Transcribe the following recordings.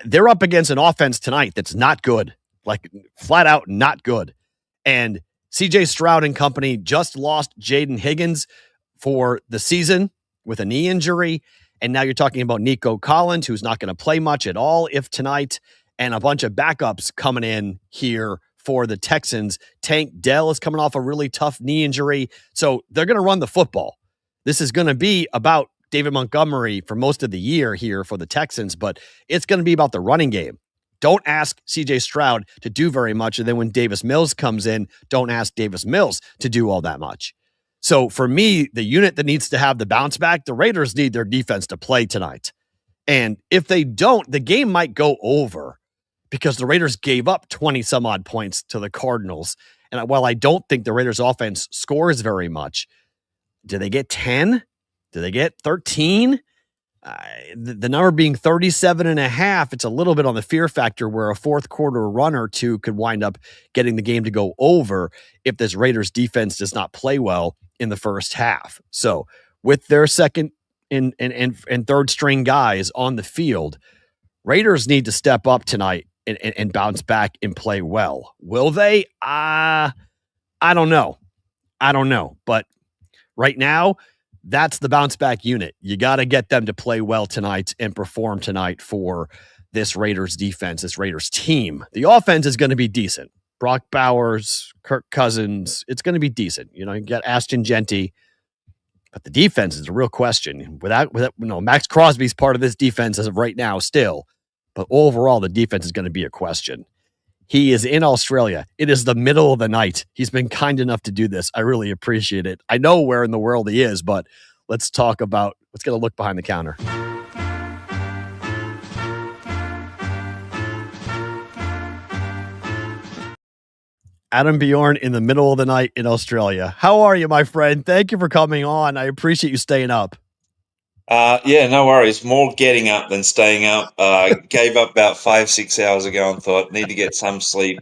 they're up against an offense tonight that's not good, like flat out not good. And CJ Stroud and company just lost Jaden Higgins for the season with a knee injury. And now you're talking about Nico Collins, who's not going to play much at all if tonight, and a bunch of backups coming in here for the Texans. Tank Dell is coming off a really tough knee injury. So they're going to run the football. This is going to be about David Montgomery for most of the year here for the Texans, but it's going to be about the running game. Don't ask CJ Stroud to do very much. And then when Davis Mills comes in, don't ask Davis Mills to do all that much. So for me, the unit that needs to have the bounce back, the Raiders need their defense to play tonight. And if they don't, the game might go over because the Raiders gave up 20 some odd points to the Cardinals. And while I don't think the Raiders offense scores very much, do they get 10? Do they get 13? The number being 37.5, it's a little bit on the fear factor where a fourth quarter run or two could wind up getting the game to go over if this Raiders defense does not play well in the first half. So with their second and third string guys on the field, Raiders need to step up tonight and bounce back and play well. Will they? I don't know. But right now, that's the bounce back unit. You got to get them to play well tonight and perform tonight for this Raiders defense, this Raiders team. The offense is going to be decent. Brock Bowers, Kirk Cousins, it's going to be decent. You get Ashton Genty, but the defense is a real question. Without Max Crosby's part of this defense as of right now still, but overall the defense is going to be a question. He is in Australia. It is the middle of the night. He's been kind enough to do this. I really appreciate it. I know where in the world he is, but let's get a look behind the counter. Adam Bjorn in the middle of the night in Australia. How are you, my friend? Thank you for coming on. I appreciate you staying up. Yeah, no worries. More getting up than staying up. Gave up about 5-6 hours ago and thought need to get some sleep.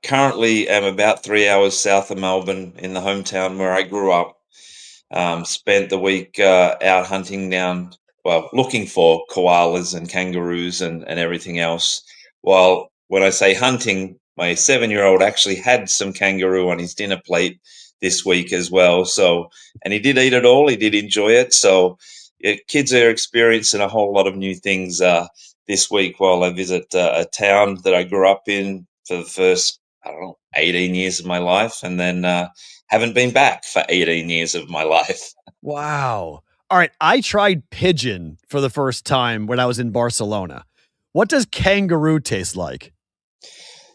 Currently am about 3 hours south of Melbourne in the hometown where I grew up. Spent the week out hunting looking for koalas and kangaroos and everything else. While when I say hunting, my 7-year-old actually had some kangaroo on his dinner plate this week as well. So, and he did eat it all. He did enjoy it. So, kids are experiencing a whole lot of new things this week while I visit a town that I grew up in for the first, 18 years of my life, and then haven't been back for 18 years of my life. Wow. All right. I tried pigeon for the first time when I was in Barcelona. What does kangaroo taste like?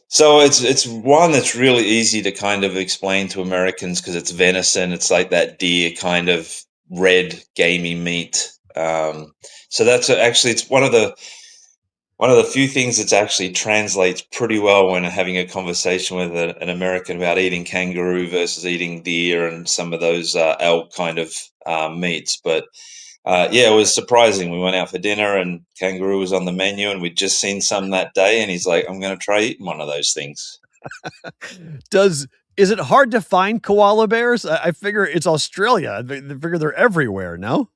So it's one that's really easy to kind of explain to Americans because it's venison. It's like that deer kind of red gamey meat. So that's actually, it's one of the few things that actually translates pretty well when having a conversation with an American about eating kangaroo versus eating deer and some of those elk kind of meats. But it was surprising. We went out for dinner and kangaroo was on the menu and we'd just seen some that day. And he's like, I'm going to try eating one of those things. Is it hard to find koala bears? I figure it's Australia. I figure they're everywhere, no?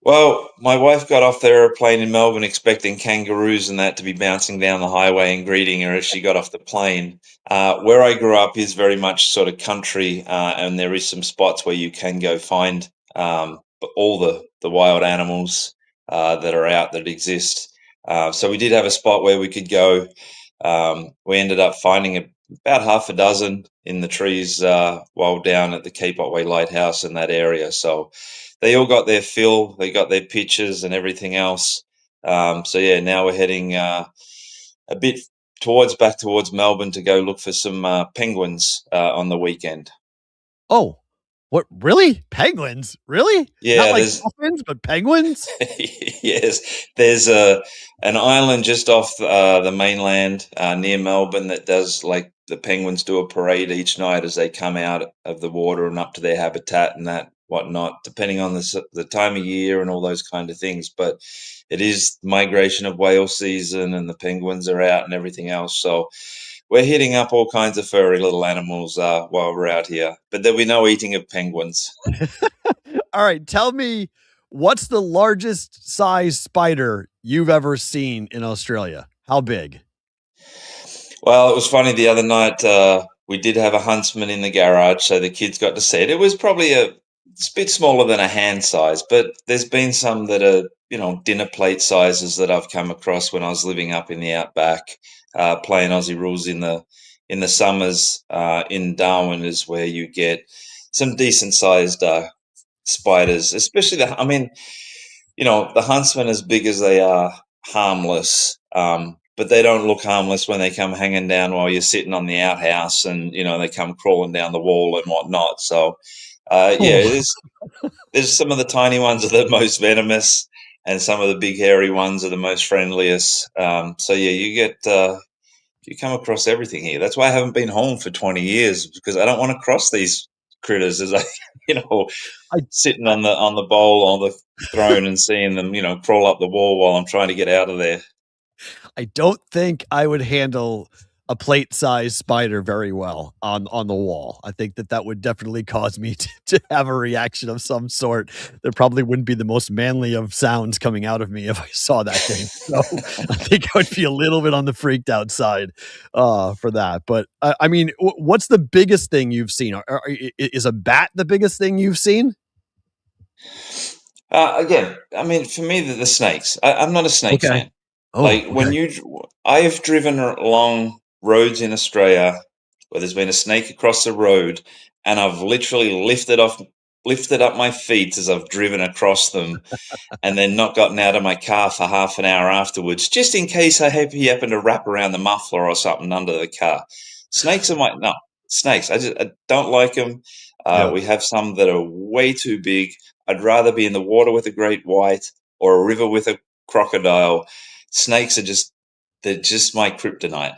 Well, my wife got off the airplane in Melbourne expecting kangaroos and that to be bouncing down the highway and greeting her as she got off the plane. Where I grew up is very much sort of country, and there is some spots where you can go find all the wild animals that are out that exist. So we did have a spot where we could go. We ended up finding about half a dozen in the trees while down at the Cape Otway Lighthouse in that area. So they all got their fill, they got their pictures and everything else. Now we're heading a bit back towards Melbourne to go look for some penguins on the weekend. Oh, what? Really? Penguins? Really? Yeah. Not like dolphins, but penguins? Yes. There's an island just off the mainland near Melbourne that does, like, the penguins do a parade each night as they come out of the water and up to their habitat and that whatnot, depending on the time of year and all those kind of things. But it is migration of whale season and the penguins are out and everything else. So we're hitting up all kinds of furry little animals while we're out here. But there'll be no eating of penguins. All right. Tell me What's the largest size spider you've ever seen in Australia? How big? Well, it was funny the other night. We did have a huntsman in the garage, so the kids got to see it. It was probably it's a bit smaller than a hand size, but there's been some that are, dinner plate sizes that I've come across when I was living up in the outback, playing Aussie rules in the summers. In Darwin is where you get some decent sized spiders, especially I mean, the huntsmen, as big as they are, harmless. But they don't look harmless when they come hanging down while you're sitting on the outhouse, and they come crawling down the wall and whatnot. So, yeah, Oh, there's some of the tiny ones are the most venomous, and some of the big hairy ones are the most friendliest. So yeah, you come across everything here. That's why I haven't been home for 20 years, because I don't want to cross these critters as I, you know, I, sitting I on the bowl on the throne and seeing them, crawl up the wall while I'm trying to get out of there. I don't think I would handle a plate-sized spider very well on the wall. I think that would definitely cause me to have a reaction of some sort. There probably wouldn't be the most manly of sounds coming out of me if I saw that thing. So I think I would be a little bit on the freaked out side for that. But I mean, what's the biggest thing you've seen? Is a bat the biggest thing you've seen? Again, I mean, for me, the snakes. I'm not a snake Okay. fan. Oh, Like okay. I have driven along roads in Australia where there's been a snake across the road, and I've literally lifted up my feet as I've driven across them, and then not gotten out of my car for half an hour afterwards, just in case he happened to wrap around the muffler or something under the car. Snakes are no snakes. I don't like them. Yeah. We have some that are way too big. I'd rather be in the water with a great white or a river with a crocodile. Snakes are they're just my kryptonite.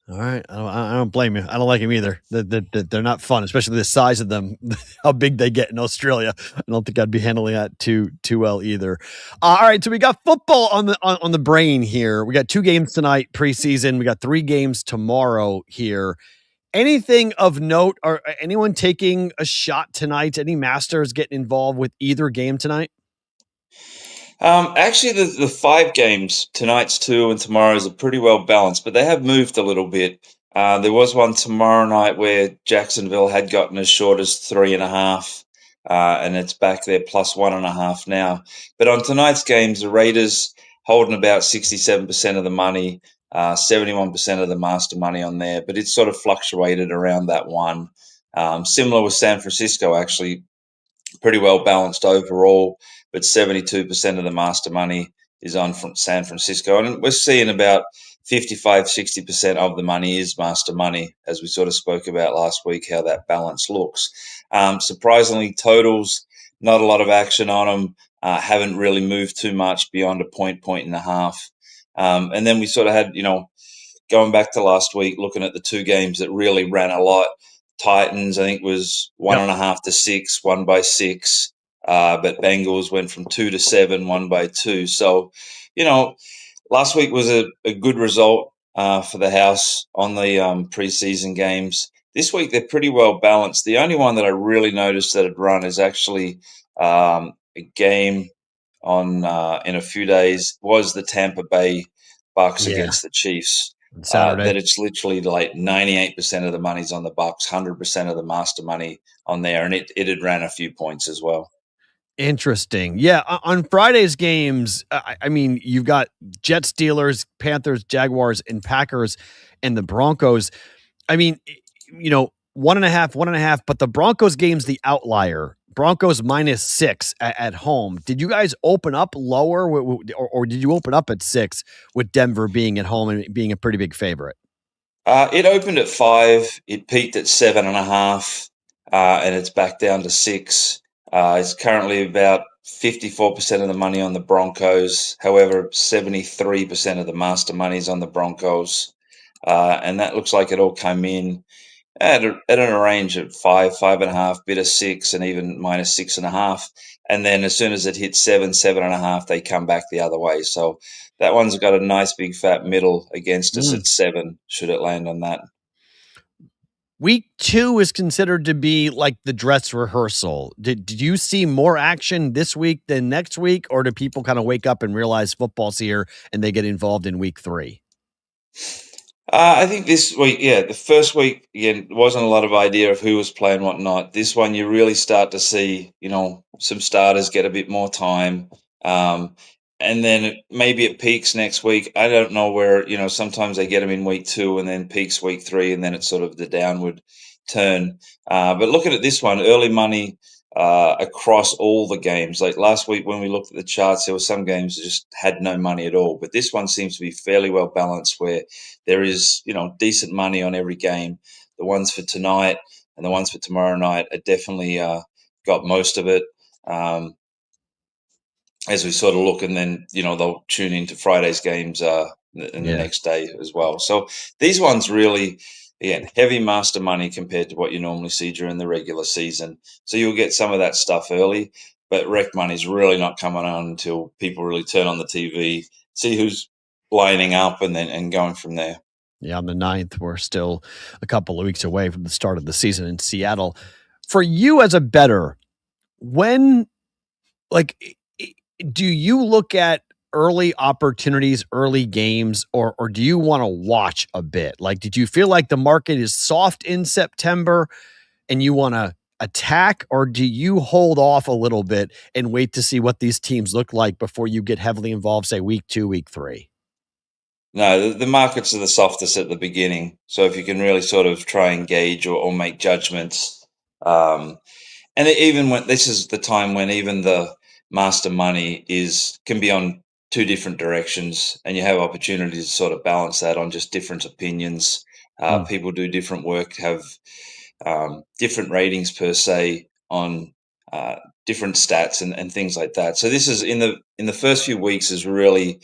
All right. I don't blame you. I don't like them either. They're not fun, especially the size of them, how big they get in Australia. I don't think I'd be handling that too well either. All right. So we got football on the brain here. We got 2 games tonight, preseason. We got 3 games tomorrow here. Anything of note, or anyone taking a shot tonight? Any Masters getting involved with either game tonight? Actually, the 5 games, tonight's 2 and tomorrow's, are pretty well balanced, but they have moved a little bit. There was one tomorrow night where Jacksonville had gotten as short as 3.5, and it's back there plus 1.5 now. But on tonight's games, the Raiders holding about 67% of the money, 71% of the master money on there, but it's sort of fluctuated around that one. Similar with San Francisco, actually, pretty well balanced overall, but 72% of the master money is on from San Francisco. And we're seeing about 55-60% of the money is master money, as we sort of spoke about last week, how that balance looks. Surprisingly, totals, not a lot of action on them, haven't really moved too much beyond a point and a half. And then we sort of had, going back to last week, looking at the 2 games that really ran a lot. Titans, I think, was Yep. 1.5 to 6, won by 6. But Bengals went from 2 to 7, won by 2. So, last week was a good result for the house on the preseason games. This week they're pretty well balanced. The only one that I really noticed that had run is actually a game on in a few days was the Tampa Bay Bucks Yeah. against the Chiefs. On Saturday. That it's literally like 98% of the money's on the Bucks, 100% of the master money on there, and it had ran a few points as well. Interesting. Yeah, on Friday's games, I mean, you've got Jets, Steelers, Panthers, Jaguars, and Packers, and the Broncos. I mean, 1.5, 1.5, but the Broncos game's the outlier. Broncos -6 at home. Did you guys open up lower, or did you open up at 6 with Denver being at home and being a pretty big favorite? It opened at 5. It peaked at 7.5, and it's back down to 6. It's currently about 54% of the money on the Broncos. However, 73% of the master money is on the Broncos, and that looks like it all came in at a range of 5, 5.5, bit of 6, and even -6.5. And then as soon as it hits 7, 7.5, they come back the other way. So that one's got a nice big fat middle against us Mm. at 7. Should it land on that? Week 2 is considered to be like the dress rehearsal. Did you see more action this week than next week, or do people kinda wake up and realize football's here and they get involved in week 3? I think this week, yeah, the first week again wasn't a lot of idea of who was playing what not. This one, you really start to see, some starters get a bit more time, um, and then maybe it peaks next week. I don't know where, sometimes they get them in week 2 and then peaks week 3, and then it's sort of the downward turn. But looking at this one, early money across all the games. Like last week when we looked at the charts, there were some games that just had no money at all. But this one seems to be fairly well balanced, where there is, decent money on every game. The ones for tonight and the ones for tomorrow night are definitely got most of it. Um, as we sort of look, and then they'll tune into Friday's games in the Yeah. next day as well. So these ones really, again, heavy master money compared to what you normally see during the regular season. So you'll get some of that stuff early, but rec money's really not coming on until people really turn on the TV, see who's lining up, and going from there. Yeah, on the 9th, we're still a couple of weeks away from the start of the season in Seattle. For you as a bettor, when like, do you look at early opportunities, early games, or do you wanna watch a bit? Like, did you feel like the market is soft in September and you wanna attack, or do you hold off a little bit and wait to see what these teams look like before you get heavily involved, say, week 2, week 3? No, the markets are the softest at the beginning. So if you can really sort of try and gauge or make judgments, and even when this is the time when even the master money can be on two different directions, and you have opportunities to sort of balance that on just different opinions. Mm, People do different work, have different ratings per se on different stats and things like that. So this is in the first few weeks is really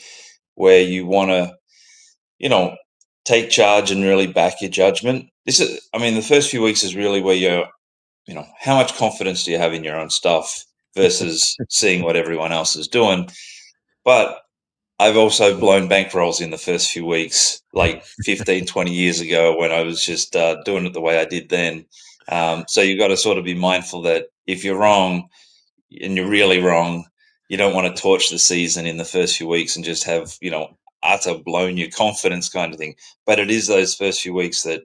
where you want to you know, take charge and really back your judgment. I mean, the first few weeks is really where how much confidence do you have in your own stuff versus seeing what everyone else is doing. But I've also blown bankrolls in the first few weeks, like 15, 20 years ago when I was just doing it the way I did then. So you've got to sort of be mindful that if you're wrong, and you're really wrong, you don't want to torch the season in the first few weeks and just have, utter blown your confidence kind of thing. But it is those first few weeks that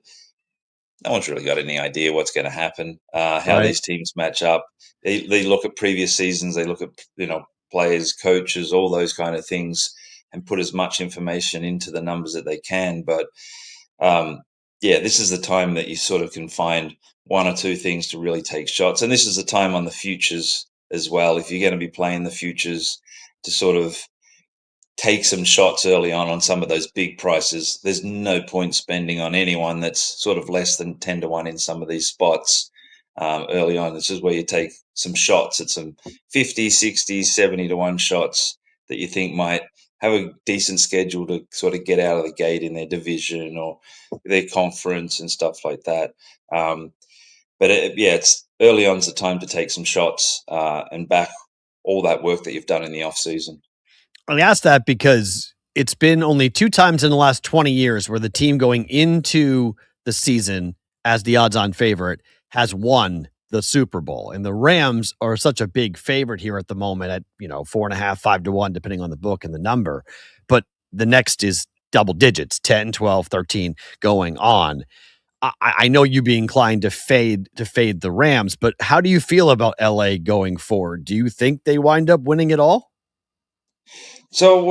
no one's really got any idea what's going to happen, how right. these teams match up. They look at previous seasons, they look at, players, coaches, all those kind of things, and put as much information into the numbers that they can. But um, yeah, this is the time that you sort of can find one or two things to really take shots. And this is the time on the futures as well. If you're going to be playing the futures to sort of take some shots early on some of those big prices, there's no point spending on anyone that's sort of less than 10 to 1 in some of these spots early on. This is where you take some shots at some 50, 60, 70 to 1 shots that you think might have a decent schedule to sort of get out of the gate in their division or their conference and stuff like that. But yeah, it's early on's the time to take some shots and back all that work that you've done in the off season. I asked that because it's been only 2 times in the last 20 years where the team going into the season as the odds-on favorite has won the Super Bowl, and the Rams are such a big favorite here at the moment at, 4.5, 5 to 1, depending on the book and the number, but the next is double digits, 10, 12, 13, going on. I know you'd be inclined to fade the Rams, but how do you feel about LA going forward? Do you think they wind up winning it all? So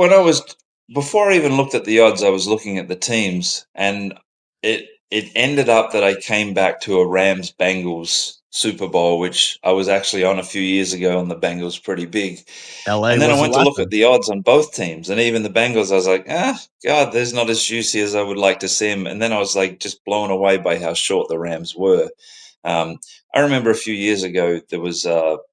before I even looked at the odds, I was looking at the teams, and it ended up that I came back to a Rams Bengals Super Bowl, which I was actually on a few years ago, and the Bengals pretty big. LA And then I was the went to last look at time. the odds on both teams, and even the Bengals. I was like, God, there's not as juicy as I would like to see them. And then I was like, just blown away by how short the Rams were. Um, I remember a few years ago there was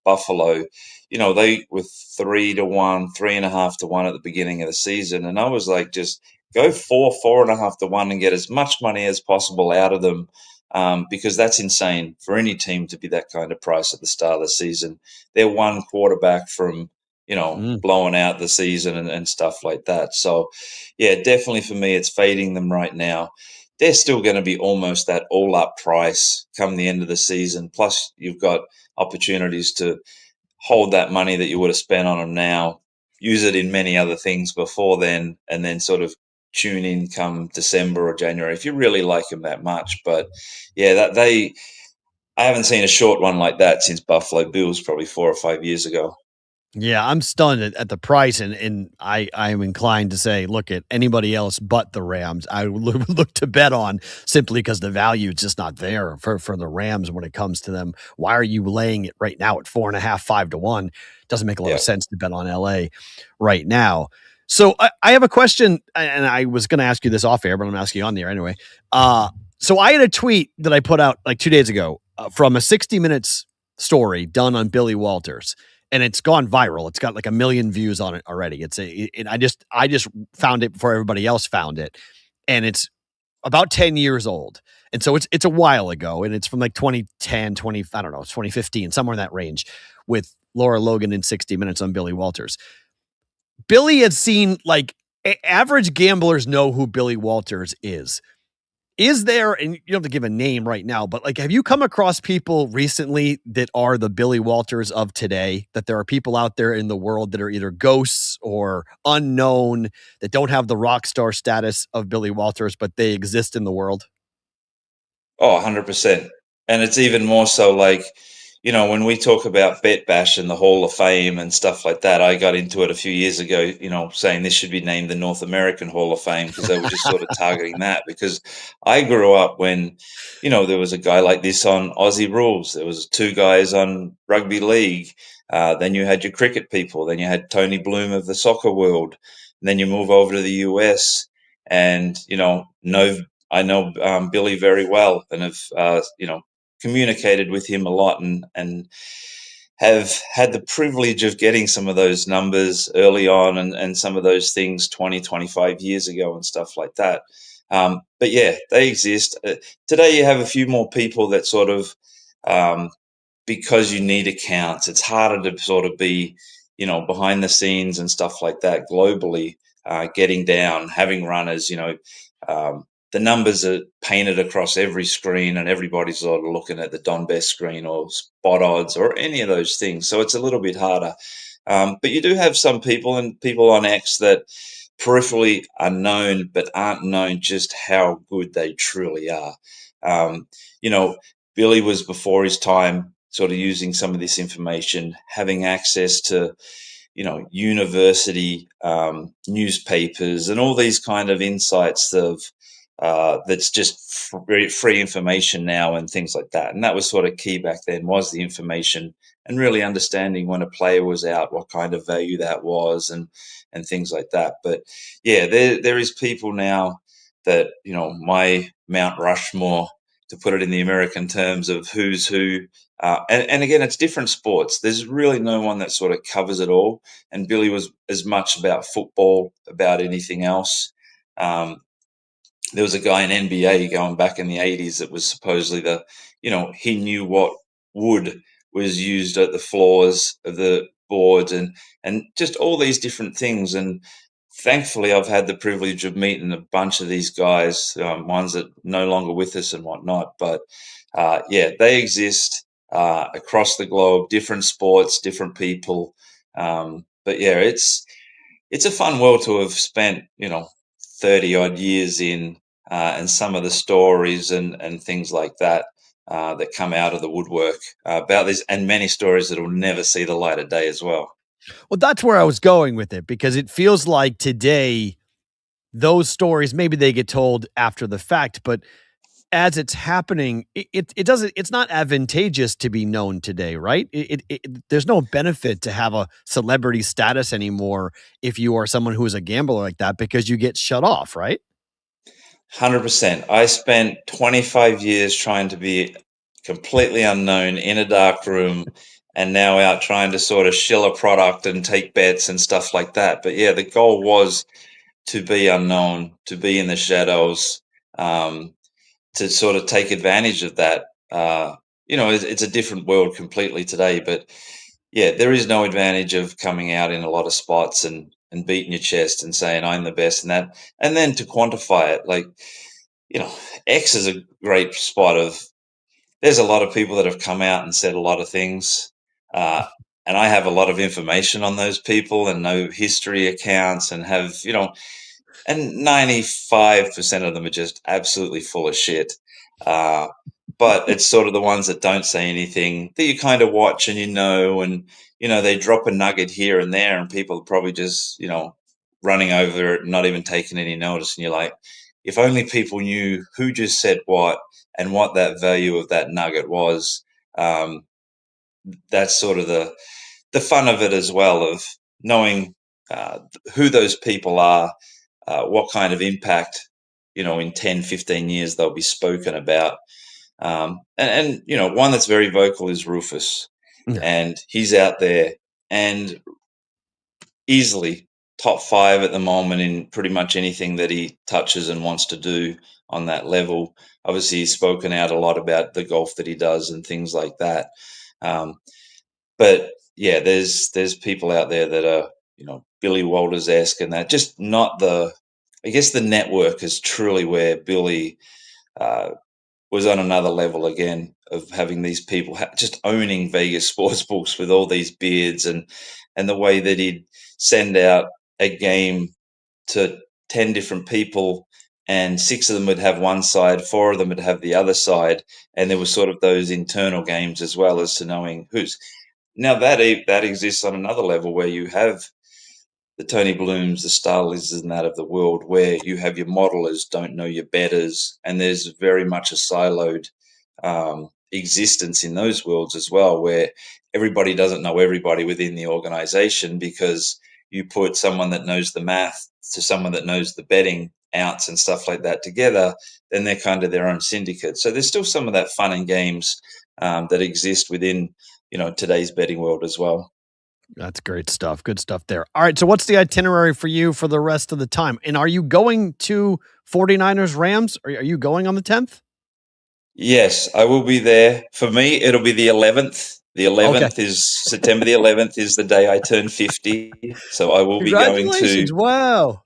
Buffalo. They were 3 to 1, 3.5 to 1 at the beginning of the season, and I was like, just go 4.5 to 1, and get as much money as possible out of them, because that's insane for any team to be that kind of price at the start of the season. They're one quarterback from Mm. blowing out the season and stuff like that. So, yeah, definitely for me, it's fading them right now. they're still going to be almost that all-up price come the end of the season. Plus, you've got opportunities to hold that money that you would have spent on them now, use it in many other things before then, and then sort of tune in come December or January if you really like them that much. But yeah, I haven't seen a short one like that since Buffalo Bills probably 4 or 5 years ago. Yeah, I'm stunned at the price, and I'm inclined to say, look at anybody else but the Rams. I would look to bet on simply because the value is just not there for the Rams when it comes to them. Why are you laying it right now at 4.5, 5-1? Doesn't make a lot Yeah. of sense to bet on LA right now. So I have a question, and I was going to ask you this off air, but I'm going to ask you on the air anyway. So I had a tweet that I put out like 2 days ago from a 60 Minutes story done on Billy Walters, and it's gone viral. It's got like 1 million views on it already. I just found it before everybody else found it, and it's about 10 years old. And so it's a while ago, and it's from like 2010, I don't know, 2015, somewhere in that range, with Laura Logan in 60 Minutes on Billy Walters. Billy had seen, like, average gamblers know who Billy Walters is. Is there, and you don't have to give a name right now, but like, have you come across people recently that are the Billy Walters of today? That there are people out there in the world that are either ghosts or unknown, that don't have the rock star status of Billy Walters, but they exist in the world? Oh, 100%. And it's even more so like, when we talk about Bet Bash and the Hall of Fame and stuff like that, I got into it a few years ago, saying this should be named the North American Hall of Fame because they were just sort of targeting that. Because I grew up when, there was a guy like this on Aussie Rules. There was two guys on Rugby League. Then you had your cricket people. Then you had Tony Bloom of the soccer world. And then you move over to the US and, I know Billy very well and have communicated with him a lot and have had the privilege of getting some of those numbers early on and some of those things 20, 25 years ago and stuff like that. But yeah, they exist. Today you have a few more people that sort of because you need accounts, it's harder to sort of be, behind the scenes and stuff like that globally, getting down, having runners, the numbers are painted across every screen and everybody's sort of looking at the Don Best screen or spot odds or any of those things. So it's a little bit harder. But you do have some people and people on X that peripherally are known, but aren't known just how good they truly are. Um, Billy was before his time sort of using some of this information, having access to, university newspapers and all these kind of insights of that's just free information now and things like that. And that was sort of key back then, was the information and really understanding when a player was out, what kind of value that was and things like that. But yeah, there is people now that, my Mount Rushmore, to put it in the American terms, of who's who. And again, it's different sports. There's really no one that sort of covers it all. And Billy was as much about football, about anything else. There was a guy in NBA going back in the 80s that was supposedly he knew what wood was used at the floors of the boards and just all these different things. And thankfully, I've had the privilege of meeting a bunch of these guys, ones that are no longer with us and whatnot. But yeah, they exist across the globe, different sports, different people. But yeah, it's a fun world to have spent, 30 odd years in, and some of the stories and things like that that come out of the woodwork about this, and many stories that will never see the light of day as well. Well, that's where I was going with it, because it feels like today those stories, maybe they get told after the fact, but as it's happening, it doesn't, it's not advantageous to be known today, right? There's no benefit to have a celebrity status anymore if you are someone who is a gambler like that, because you get shut off, right? 100%. I spent 25 years trying to be completely unknown in a dark room and now out trying to sort of shill a product and take bets and stuff like that. But yeah, the goal was to be unknown, to be in the shadows, to sort of take advantage of that. It's a different world completely today, but yeah, there is no advantage of coming out in a lot of spots and beating your chest and saying I'm the best and that, and then to quantify it, like X is a great spot of. There's a lot of people that have come out and said a lot of things, and I have a lot of information on those people and know history accounts and have and 95% of them are just absolutely full of shit. But it's sort of the ones that don't say anything that you kind of watch and and they drop a nugget here and there, and people are probably just running over it and not even taking any notice. And you're like, if only people knew who just said what and what that value of that nugget was. Um, that's sort of the fun of it as well, of knowing who those people are, what kind of impact, in 10, 15 years they'll be spoken about. And one that's very vocal is Rufus. Yeah. And he's out there and easily top 5 at the moment in pretty much anything that he touches and wants to do on that level. Obviously, he's spoken out a lot about the golf that he does and things like that. But yeah, there's people out there that are, Billy Walters-esque, and that just not I guess the network is truly where Billy was on another level again, of having these people just owning Vegas sports books with all these beards, and the way that he'd send out a game to 10 different people, and 6 of them would have one side, 4 of them would have the other side, and there was sort of those internal games as well as to knowing who's. Now that exists on another level, where you have the Tony Blooms, the Starlists and that of the world, where you have your modelers don't know your betters, and there's very much a siloed existence in those worlds as well, where everybody doesn't know everybody within the organization, because you put someone that knows the math to someone that knows the betting outs and stuff like that together, then they're kind of their own syndicate. So there's still some of that fun and games that exist within today's betting world as well. That's great stuff. Good stuff there. All right. So what's the itinerary for you for the rest of the time? And are you going to 49ers Rams? Are you going on the 10th? Yes, I will be there. For me, it'll be the 11th. The 11th is September the 11th is the day I turn 50. So I will be going to. Wow.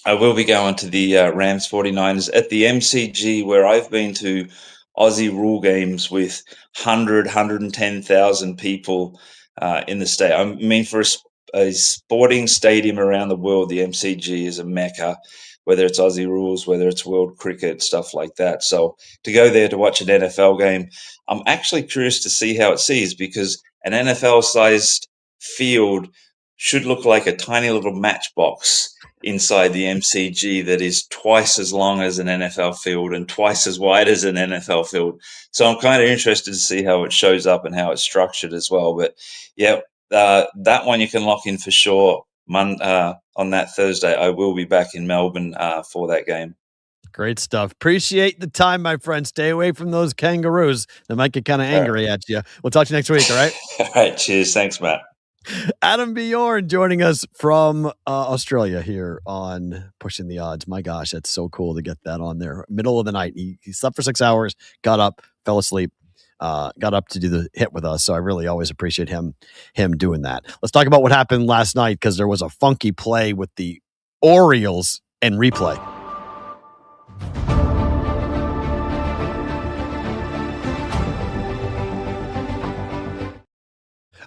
I will be going to the Rams 49ers at the MCG, where I've been to Aussie rule games with 110,000 people in the state. I mean, for a sporting stadium around the world, the MCG is a mecca, whether it's Aussie rules, whether it's world cricket, stuff like that. So to go there to watch an NFL game, I'm actually curious to see how it sees, because an NFL-sized field should look like a tiny little matchbox inside the MCG that is twice as long as an NFL field and twice as wide as an NFL field. So I'm kind of interested to see how it shows up and how it's structured as well. But yeah, that one you can lock in for sure. On that Thursday, I will be back in Melbourne for that game. Great stuff. Appreciate the time, my friend. Stay away from those kangaroos. They might get kind of angry at you. We'll talk to you next week, all right? All right, cheers. Thanks, Matt. Adam Bjorn joining us from Australia here on Pushing the Odds. My gosh, that's so cool to get that on there. Middle of the night. He slept for 6 hours, got up, fell asleep, got up to do the hit with us. So I really always appreciate him doing that. Let's talk about what happened last night, because there was a funky play with the Orioles and replay.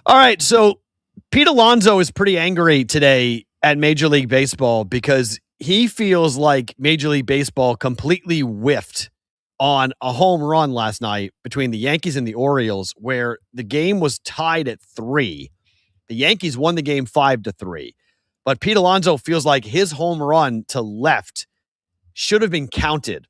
All right, so Pete Alonso is pretty angry today at Major League Baseball, because he feels like Major League Baseball completely whiffed on a home run last night between the Yankees and the Orioles, where the game was tied at 3. The Yankees won the game 5-3, but Pete Alonso feels like his home run to left should have been counted,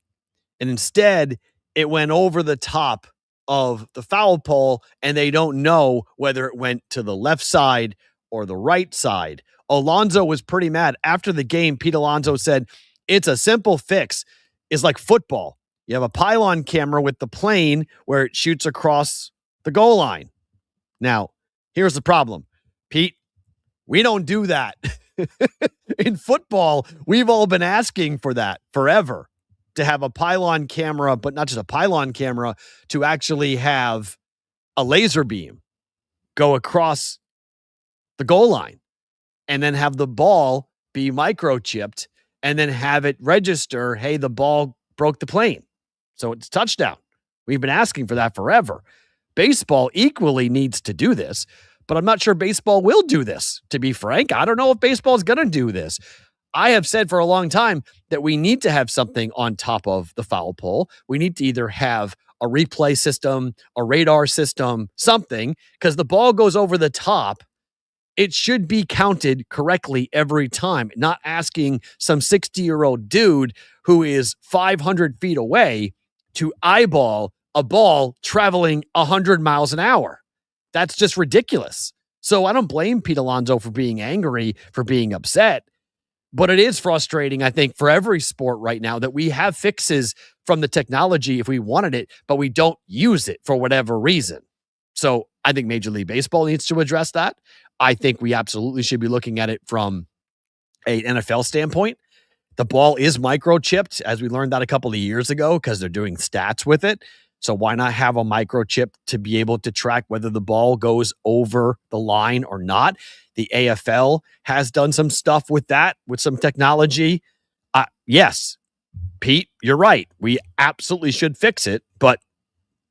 and instead it went over the top of the foul pole, and they don't know whether it went to the left side or the right side. Alonso was pretty mad. After the game, Pete Alonso said, "It's a simple fix. It's like football. You have a pylon camera with the plane where it shoots across the goal line." Now, here's the problem, Pete. We don't do that. In football, we've all been asking for that forever, to have a pylon camera, but not just a pylon camera, to actually have a laser beam go across the goal line and then have the ball be microchipped and then have it register, hey, the ball broke the plane. So it's touchdown. We've been asking for that forever. Baseball equally needs to do this, but I'm not sure baseball will do this, to be frank. I don't know if baseball is going to do this. I have said for a long time that we need to have something on top of the foul pole. We need to either have a replay system, a radar system, something, because the ball goes over the top. It should be counted correctly every time, not asking some 60-year-old dude who is 500 feet away to eyeball a ball traveling 100 miles an hour. That's just ridiculous. So I don't blame Pete Alonso for being angry, for being upset, but it is frustrating, I think, for every sport right now that we have fixes from the technology if we wanted it, but we don't use it for whatever reason. So I think Major League Baseball needs to address that. I think we absolutely should be looking at it from an NFL standpoint. The ball is microchipped, as we learned that a couple of years ago, because they're doing stats with it. So why not have a microchip to be able to track whether the ball goes over the line or not? The AFL has done some stuff with that, with some technology. Yes, Pete, you're right. We absolutely should fix it, but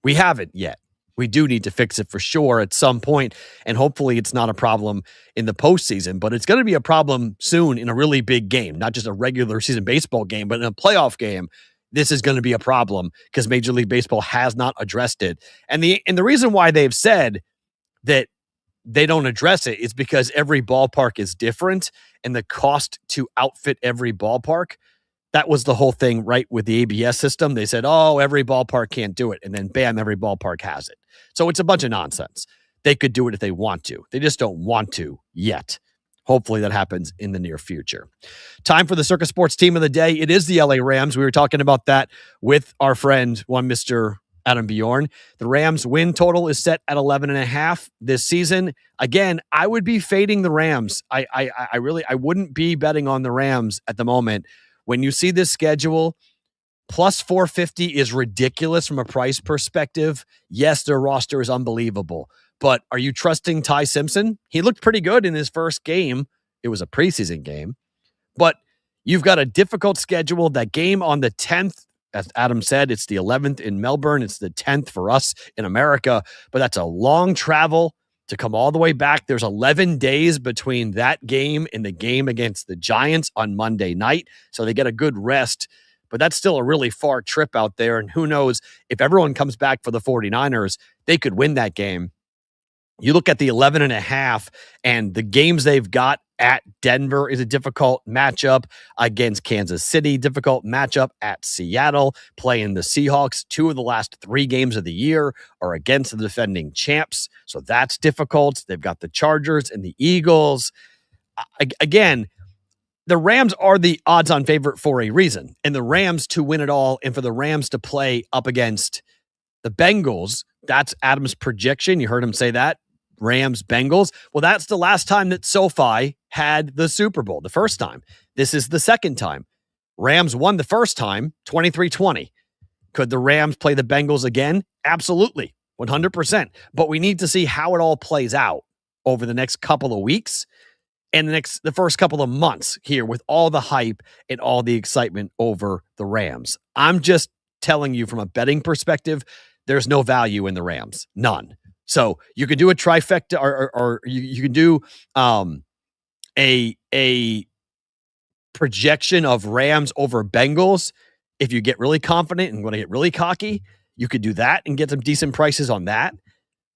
we haven't yet. We do need to fix it for sure at some point, and hopefully it's not a problem in the postseason, but it's going to be a problem soon in a really big game, not just a regular season baseball game, but in a playoff game. This is going to be a problem because Major League Baseball has not addressed it. And the reason why they've said that they don't address it is because every ballpark is different, and the cost to outfit every ballpark, that was the whole thing, right, with the ABS system. They said, oh, every ballpark can't do it. And then, bam, every ballpark has it. So it's a bunch of nonsense. They could do it if they want to. They just don't want to yet. Hopefully that happens in the near future. Time for the Circa Sports team of the day. It is the LA Rams. We were talking about that with our friend, one Mr. Adam Bjorn. The Rams win total is set at 11.5 this season. Again, I would be fading the Rams. I wouldn't be betting on the Rams at the moment. When you see this schedule, plus 450 is ridiculous from a price perspective. Yes, their roster is unbelievable, but are you trusting Ty Simpson? He looked pretty good in his first game. It was a preseason game, but you've got a difficult schedule. That game on the 10th, as Adam said, it's the 11th in Melbourne. It's the 10th for us in America, but that's a long travel to come all the way back. There's 11 days between that game and the game against the Giants on Monday night. So they get a good rest, but that's still a really far trip out there. And who knows, if everyone comes back for the 49ers, they could win that game. You look at the 11.5 and the games they've got at Denver is a difficult matchup, against Kansas City, difficult matchup at Seattle, playing the Seahawks. 2 of the last 3 games of the year are against the defending champs. So that's difficult. They've got the Chargers and the Eagles. Again, the Rams are the odds-on favorite for a reason. And the Rams to win it all, and for the Rams to play up against the Bengals, that's Adam's projection. You heard him say that. Rams, Bengals. Well, that's the last time that SoFi had the Super Bowl, the first time. This is the second time. Rams won the first time, 23-20. Could the Rams play the Bengals again? Absolutely, 100%. But we need to see how it all plays out over the next couple of weeks and the first couple of months here with all the hype and all the excitement over the Rams. I'm just telling you from a betting perspective, there's no value in the Rams. None. So you can do a trifecta or you can do a projection of Rams over Bengals. If you get really confident and want to get really cocky, you could do that and get some decent prices on that.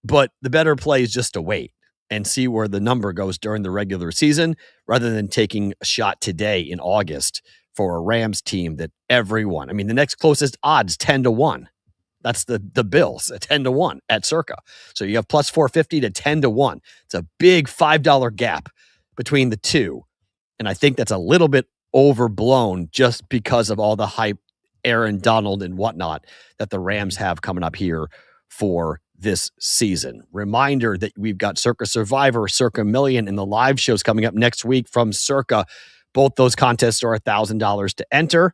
But the better play is just to wait and see where the number goes during the regular season rather than taking a shot today in August for a Rams team that everyone, I mean, the next closest odds 10-1. That's the Bills at 10-1 at Circa. So you have plus 450 to 10-1. It's a big $5 gap between the two. And I think that's a little bit overblown just because of all the hype, Aaron Donald and whatnot that the Rams have coming up here for this season. Reminder that we've got Circa Survivor, Circa Million, and the live shows coming up next week from Circa. Both those contests are $1,000 to enter.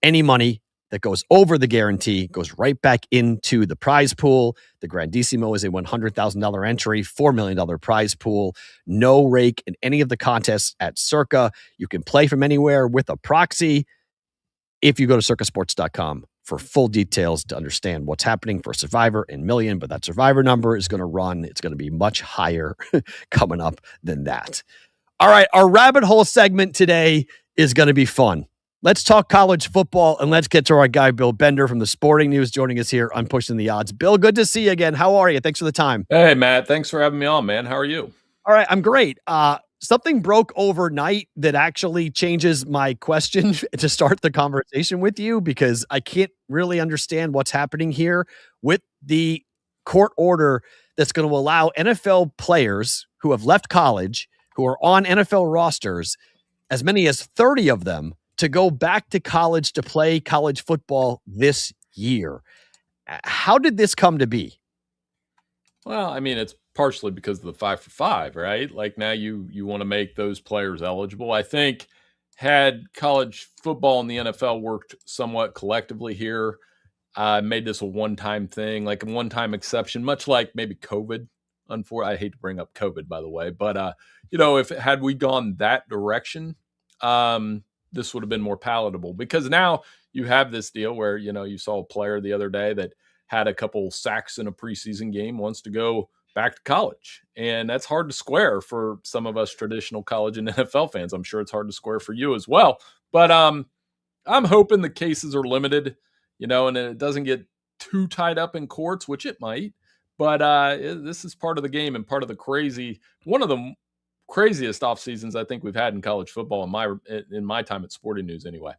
Any money that goes over the guarantee goes right back into the prize pool. The Grandissimo is a $100,000 entry, $4 million prize pool. No rake in any of the contests at Circa. You can play from anywhere with a proxy. if you go to circusports.com for full details to understand what's happening for Survivor and Million, but that Survivor number is going to run. It's going to be much higher coming up than that. All right, our rabbit hole segment today is going to be fun. Let's talk college football, and let's get to our guy, Bill Bender from the Sporting News, joining us here on Pushing the Odds. Bill, good to see you again. How are you? Thanks for the time. Hey, Matt. Thanks for having me on, man. How are you? All right, I'm great. Something broke overnight that actually changes my question to start the conversation with you, because I can't really understand what's happening here with the court order that's going to allow NFL players who have left college, who are on NFL rosters, as many as 30 of them, to go back to college to play college football this year. How did this come to be? Well, I mean, it's partially because of the 5 for 5, right? Like now you want to make those players eligible. I think had college football and the NFL worked somewhat collectively here, made this a one-time thing, like a one-time exception, much like maybe COVID. I hate to bring up COVID, by the way, but if had we gone that direction, this would have been more palatable, because now you have this deal where, you saw a player the other day that had a couple sacks in a preseason game, wants to go back to college. And that's hard to square for some of us traditional college and NFL fans. I'm sure it's hard to square for you as well. But I'm hoping the cases are limited, and it doesn't get too tied up in courts, which it might. But this is part of the game and part of the one of the craziest off seasons I think we've had in college football in my time at Sporting News anyway.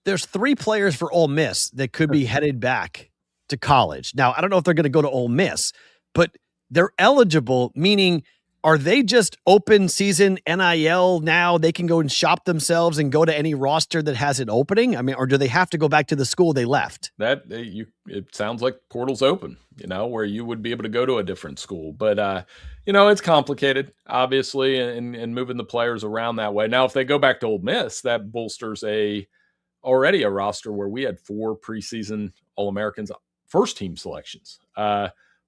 There's 3 players for Ole Miss that could be headed back to college. Now, I don't know if they're going to go to Ole Miss, but they're eligible, meaning are they just open season NIL now? They can go and shop themselves and go to any roster that has an opening? I mean, or do they have to go back to the school they left? It sounds like portal's open, where you would be able to go to a different school. But, it's complicated, obviously, and moving the players around that way. Now, if they go back to Ole Miss, that bolsters already a roster where we had 4 preseason All-Americans first team selections.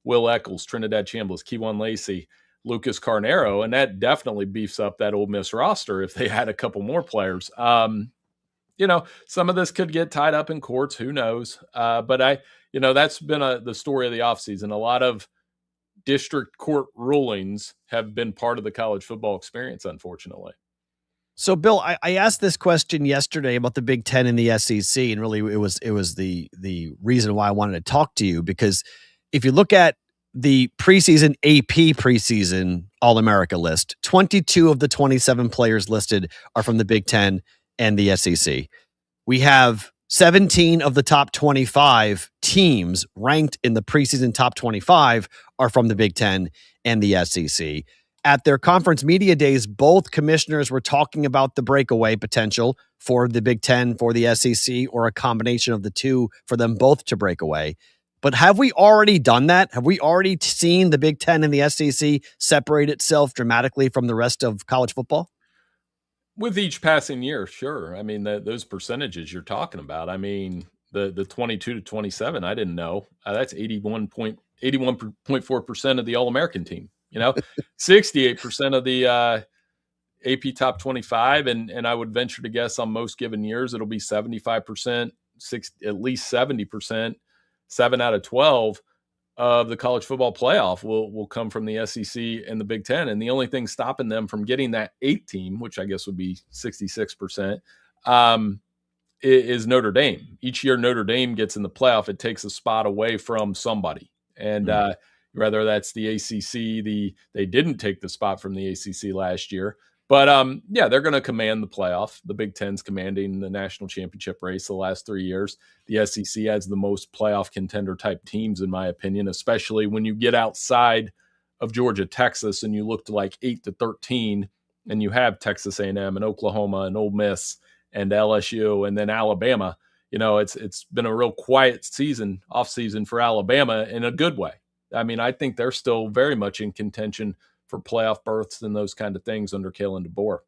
Will Eccles, Trinidad Chambliss, Keywan Lacey, Lucas Carnero, and that definitely beefs up that Ole Miss roster if they had a couple more players. Some of this could get tied up in courts, who knows? But that's been the story of the offseason. A lot of district court rulings have been part of the college football experience, unfortunately. So, Bill, I asked this question yesterday about the Big Ten and the SEC, and really it was the reason why I wanted to talk to you, because if you look at the preseason AP preseason All-America list, 22 of the 27 players listed are from the Big Ten and the SEC. We have 17 of the top 25 teams ranked in the preseason top 25 are from the Big Ten and the SEC. At their conference media days, both commissioners were talking about the breakaway potential for the Big Ten, for the SEC, or a combination of the two for them both to break away. But have we already done that? Have we already seen the Big Ten and the SEC separate itself dramatically from the rest of college football? With each passing year, sure. I mean, those percentages you're talking about, I mean, the 22 to 27, I didn't know. That's 81.4% of the All-American team. 68% of the AP top 25, and I would venture to guess on most given years it'll be 75%, at least 70%, 7 out of 12 of the college football playoff will come from the SEC and the Big Ten. And the only thing stopping them from getting that 8 team, which I guess would be 66%, is Notre Dame. Each year Notre Dame gets in the playoff, it takes a spot away from somebody. And whether that's the ACC, they didn't take the spot from the ACC last year. But, they're going to command the playoff. The Big Ten's commanding the national championship race the last 3 years. The SEC has the most playoff contender-type teams, in my opinion, especially when you get outside of Georgia, Texas, and you look to like 8 to 13, and you have Texas A&M and Oklahoma and Ole Miss and LSU and then Alabama. It's been a real quiet off-season for Alabama in a good way. I mean, I think they're still very much in contention for playoff berths and those kind of things under Kalen DeBoer.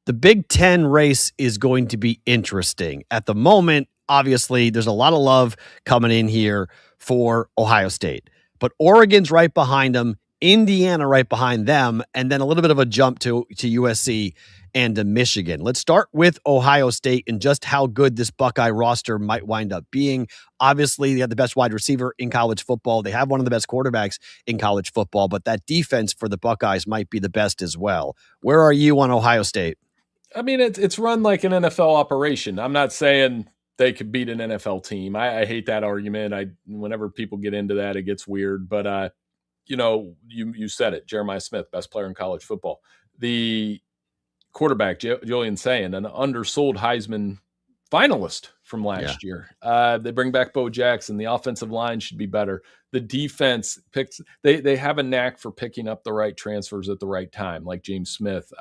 The Big Ten race is going to be interesting. At the moment, obviously, there's a lot of love coming in here for Ohio State. But Oregon's right behind them, Indiana right behind them, and then a little bit of a jump to USC and to Michigan. Let's start with Ohio State and just how good this Buckeye roster might wind up being. Obviously, they have the best wide receiver in college football. They have one of the best quarterbacks in college football, but that defense for the Buckeyes might be the best as well. Where are you on Ohio State? I mean, it's run like an NFL operation. I'm not saying they could beat an NFL team. I hate that argument. Whenever people get into that, it gets weird. But you said it. Jeremiah Smith, best player in college football. The quarterback, Julian Sayin, an undersold Heisman finalist from last year. They bring back Bo Jackson. The offensive line should be better. The defense they have a knack for picking up the right transfers at the right time, like James Smith,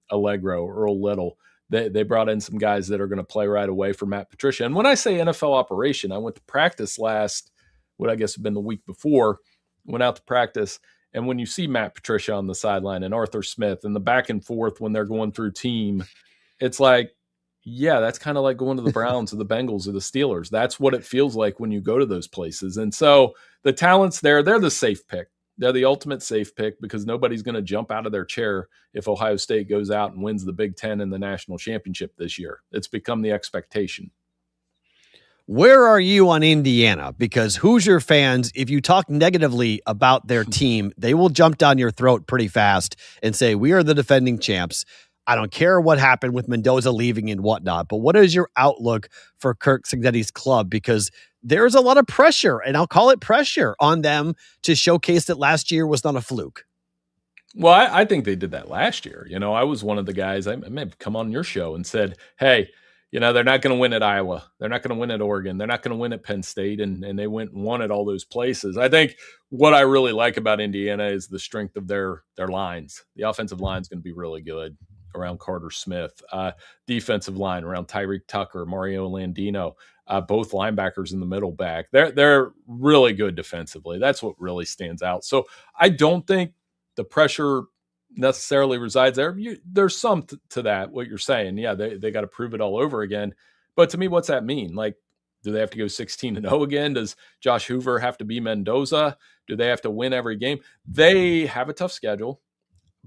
Allegro, Earl Little. They brought in some guys that are going to play right away for Matt Patricia. And when I say NFL operation, I went to practice what I guess had been the week before, went out to practice. And when you see Matt Patricia on the sideline and Arthur Smith and the back and forth when they're going through team, it's like, yeah, that's kind of like going to the Browns or the Bengals or the Steelers. That's what it feels like when you go to those places. And so the talent's there. They're the safe pick. They're the ultimate safe pick because nobody's going to jump out of their chair if Ohio State goes out and wins the Big Ten and the national championship this year. It's become the expectation. Where are you on Indiana? Because Hoosier fans, if you talk negatively about their team, they will jump down your throat pretty fast and say, we are the defending champs. I don't care what happened with Mendoza leaving and whatnot, but what is your outlook for Kirk Cignetti's club? Because there's a lot of pressure, and I'll call it pressure, on them to showcase that last year was not a fluke. Well, I think they did that last year. I was one of the guys, I may have come on your show and said, hey, they're not going to win at Iowa. They're not going to win at Oregon. They're not going to win at Penn State. And they went and won at all those places. I think what I really like about Indiana is the strength of their lines. The offensive line is going to be really good around Carter Smith. Defensive line around Tyreek Tucker, Mario Landino, both linebackers in the middle back. They're really good defensively. That's what really stands out. So I don't think the pressure necessarily resides there. There's some to that, what you're saying. Yeah, they got to prove it all over again. But to me, what's that mean? Like, do they have to go 16-0 again? Does Josh Hoover have to be Mendoza? Do they have to win every game? They have a tough schedule.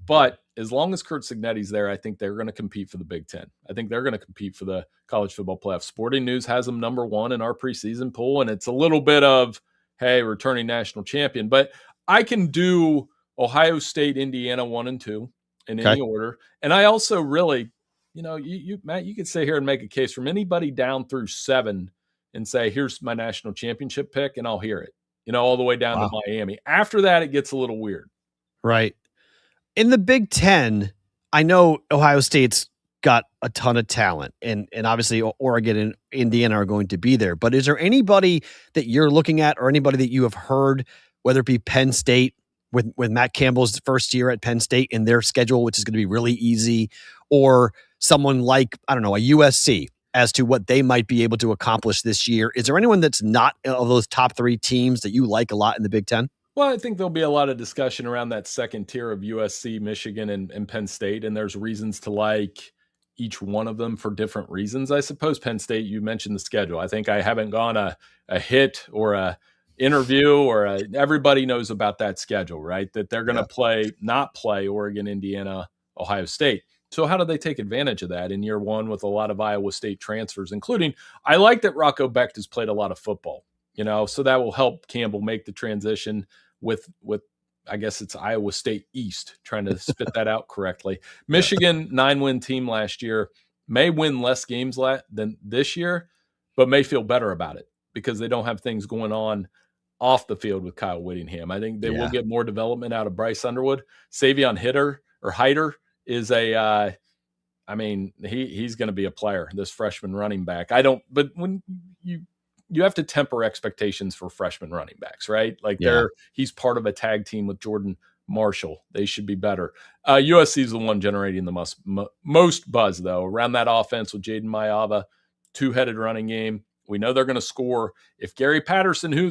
But as long as Kurt Cignetti's there, I think they're going to compete for the Big Ten. I think they're going to compete for the college football playoff. Sporting News has them number 1 in our preseason poll, and it's a little bit of, hey, returning national champion. But I can do Ohio State, Indiana 1 and 2 in any order. And I also really, you Matt, you could sit here and make a case from anybody down through 7 and say, here's my national championship pick, and I'll hear it, all the way down to Miami. After that, it gets a little weird. Right. In the Big Ten, I know Ohio State's got a ton of talent, and obviously Oregon and Indiana are going to be there. But is there anybody that you're looking at or anybody that you have heard, whether it be Penn State with Matt Campbell's first year at Penn State in their schedule, which is going to be really easy, or someone like, I don't know, a USC as to what they might be able to accomplish this year? Is there anyone that's not of those top 3 teams that you like a lot in the Big Ten? Well, I think there'll be a lot of discussion around that second tier of USC, Michigan, and Penn State, and there's reasons to like each one of them for different reasons. I suppose Penn State, you mentioned the schedule. I think I haven't gone a hit or a interview or everybody knows about that schedule, right? That they're going to not play Oregon, Indiana, Ohio State. So how do they take advantage of that in year 1 with a lot of Iowa State transfers, including, I like that Rocco Becht has played a lot of football, so that will help Campbell make the transition with I guess it's Iowa State East, trying to spit that out correctly. Michigan, 9-win team last year, may win less games than this year, but may feel better about it because they don't have things going on off the field with Kyle Whittingham. I think they will get more development out of Bryce Underwood. Savion Hyder is he's going to be a player, this freshman running back. But when you have to temper expectations for freshman running backs, right? Like he's part of a tag team with Jordan Marshall. They should be better. USC is the one generating the most buzz, though, around that offense with Jaden Mayava, 2-headed running game. We know they're going to score. If Gary Patterson, who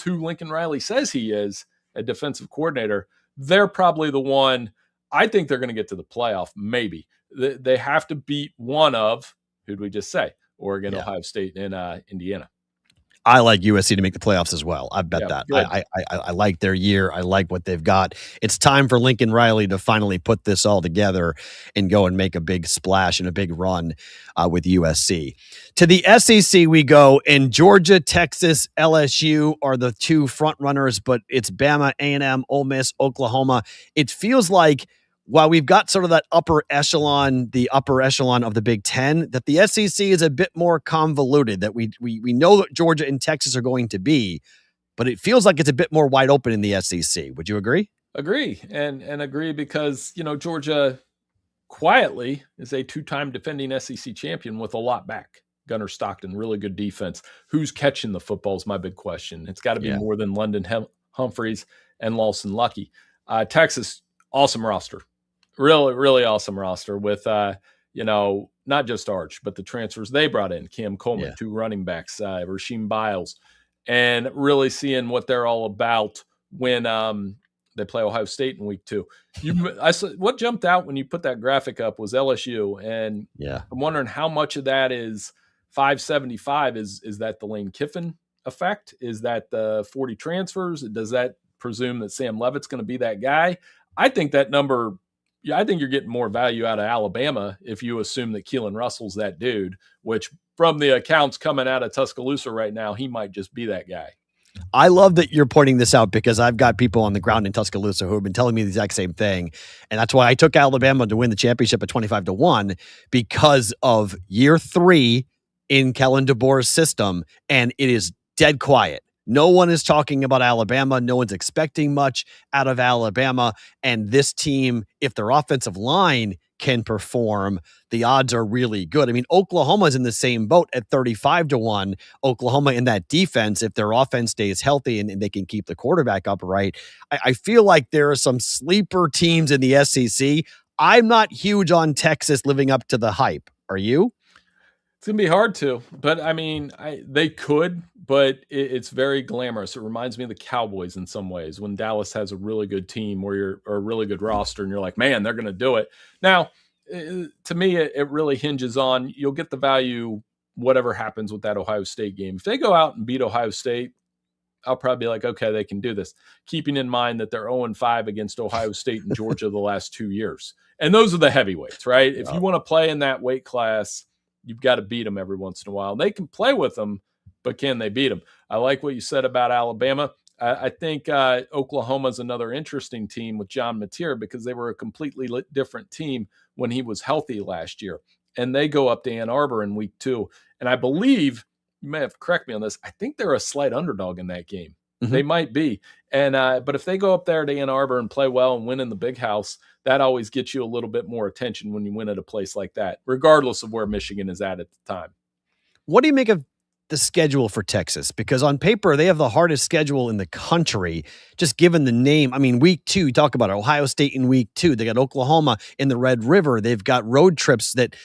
Lincoln Riley says he is, a defensive coordinator, they're probably the one. I think they're going to get to the playoff, maybe. They have to beat one of, who'd we just say? Oregon, Ohio State, and Indiana. I like USC to make the playoffs as well. I bet that. Good. I like their year. I like what they've got. It's time for Lincoln Riley to finally put this all together and go and make a big splash and a big run with USC. To the SEC we go, and Georgia, Texas, LSU are the two front runners, but it's Bama, A&M, Ole Miss, Oklahoma. It feels like while we've got sort of that the upper echelon of the Big Ten, that the SEC is a bit more convoluted, that we know that Georgia and Texas are going to be, but it feels like it's a bit more wide open in the SEC. Would you agree? Agree. And agree because, Georgia quietly is a two-time defending SEC champion with a lot back. Gunnar Stockton, really good defense. Who's catching the football is my big question. It's got to be more than London Humphreys and Lawson Lucky. Texas, awesome roster. Really, really awesome roster with, not just Arch, but the transfers they brought in. Cam Coleman, two running backs, Rasheem Biles, and really seeing what they're all about when they play Ohio State in week 2. What jumped out when you put that graphic up was LSU, and I'm wondering how much of that is 575. Is that the Lane Kiffin effect? Is that the 40 transfers? Does that presume that Sam Leavitt's going to be that guy? I think that number, I think you're getting more value out of Alabama if you assume that Keelan Russell's that dude, which from the accounts coming out of Tuscaloosa right now, he might just be that guy. I love that you're pointing this out because I've got people on the ground in Tuscaloosa who have been telling me the exact same thing. And that's why I took Alabama to win the championship at 25-1 because of year 3 in Kellen DeBoer's system. And it is dead quiet. No one is talking about Alabama. No one's expecting much out of Alabama. And this team, if their offensive line can perform, the odds are really good. I mean, Oklahoma's in the same boat at 35-1. Oklahoma in that defense, if their offense stays healthy and they can keep the quarterback upright, I feel like there are some sleeper teams in the SEC. I'm not huge on Texas living up to the hype. Are you? It's going to be hard to, but I mean, they could, but it's very glamorous. It reminds me of the Cowboys in some ways when Dallas has a really good team or a really good roster and you're like, man, they're going to do it. Now, to me, it really hinges on, you'll get the value, whatever happens with that Ohio State game. If they go out and beat Ohio State, I'll probably be like, okay, they can do this. Keeping in mind that they're 0-5 against Ohio State and Georgia the last 2 years. And those are the heavyweights, right? If you want to play in that weight class, you've got to beat them every once in a while. They can play with them, but can they beat them? I like what you said about Alabama. I think Oklahoma's another interesting team with John Mateer because they were a completely different team when he was healthy last year. And they go up to Ann Arbor in week 2. And I believe, you may have to correct me on this, I think they're a slight underdog in that game. Mm-hmm. They might be. And but if they go up there to Ann Arbor and play well and win in the big house, that always gets you a little bit more attention when you win at a place like that, regardless of where Michigan is at the time. What do you make of the schedule for Texas? Because on paper, they have the hardest schedule in the country, just given the name. I mean, week 2, you talk about Ohio State in week 2. They got Oklahoma in the Red River. They've got road trips that,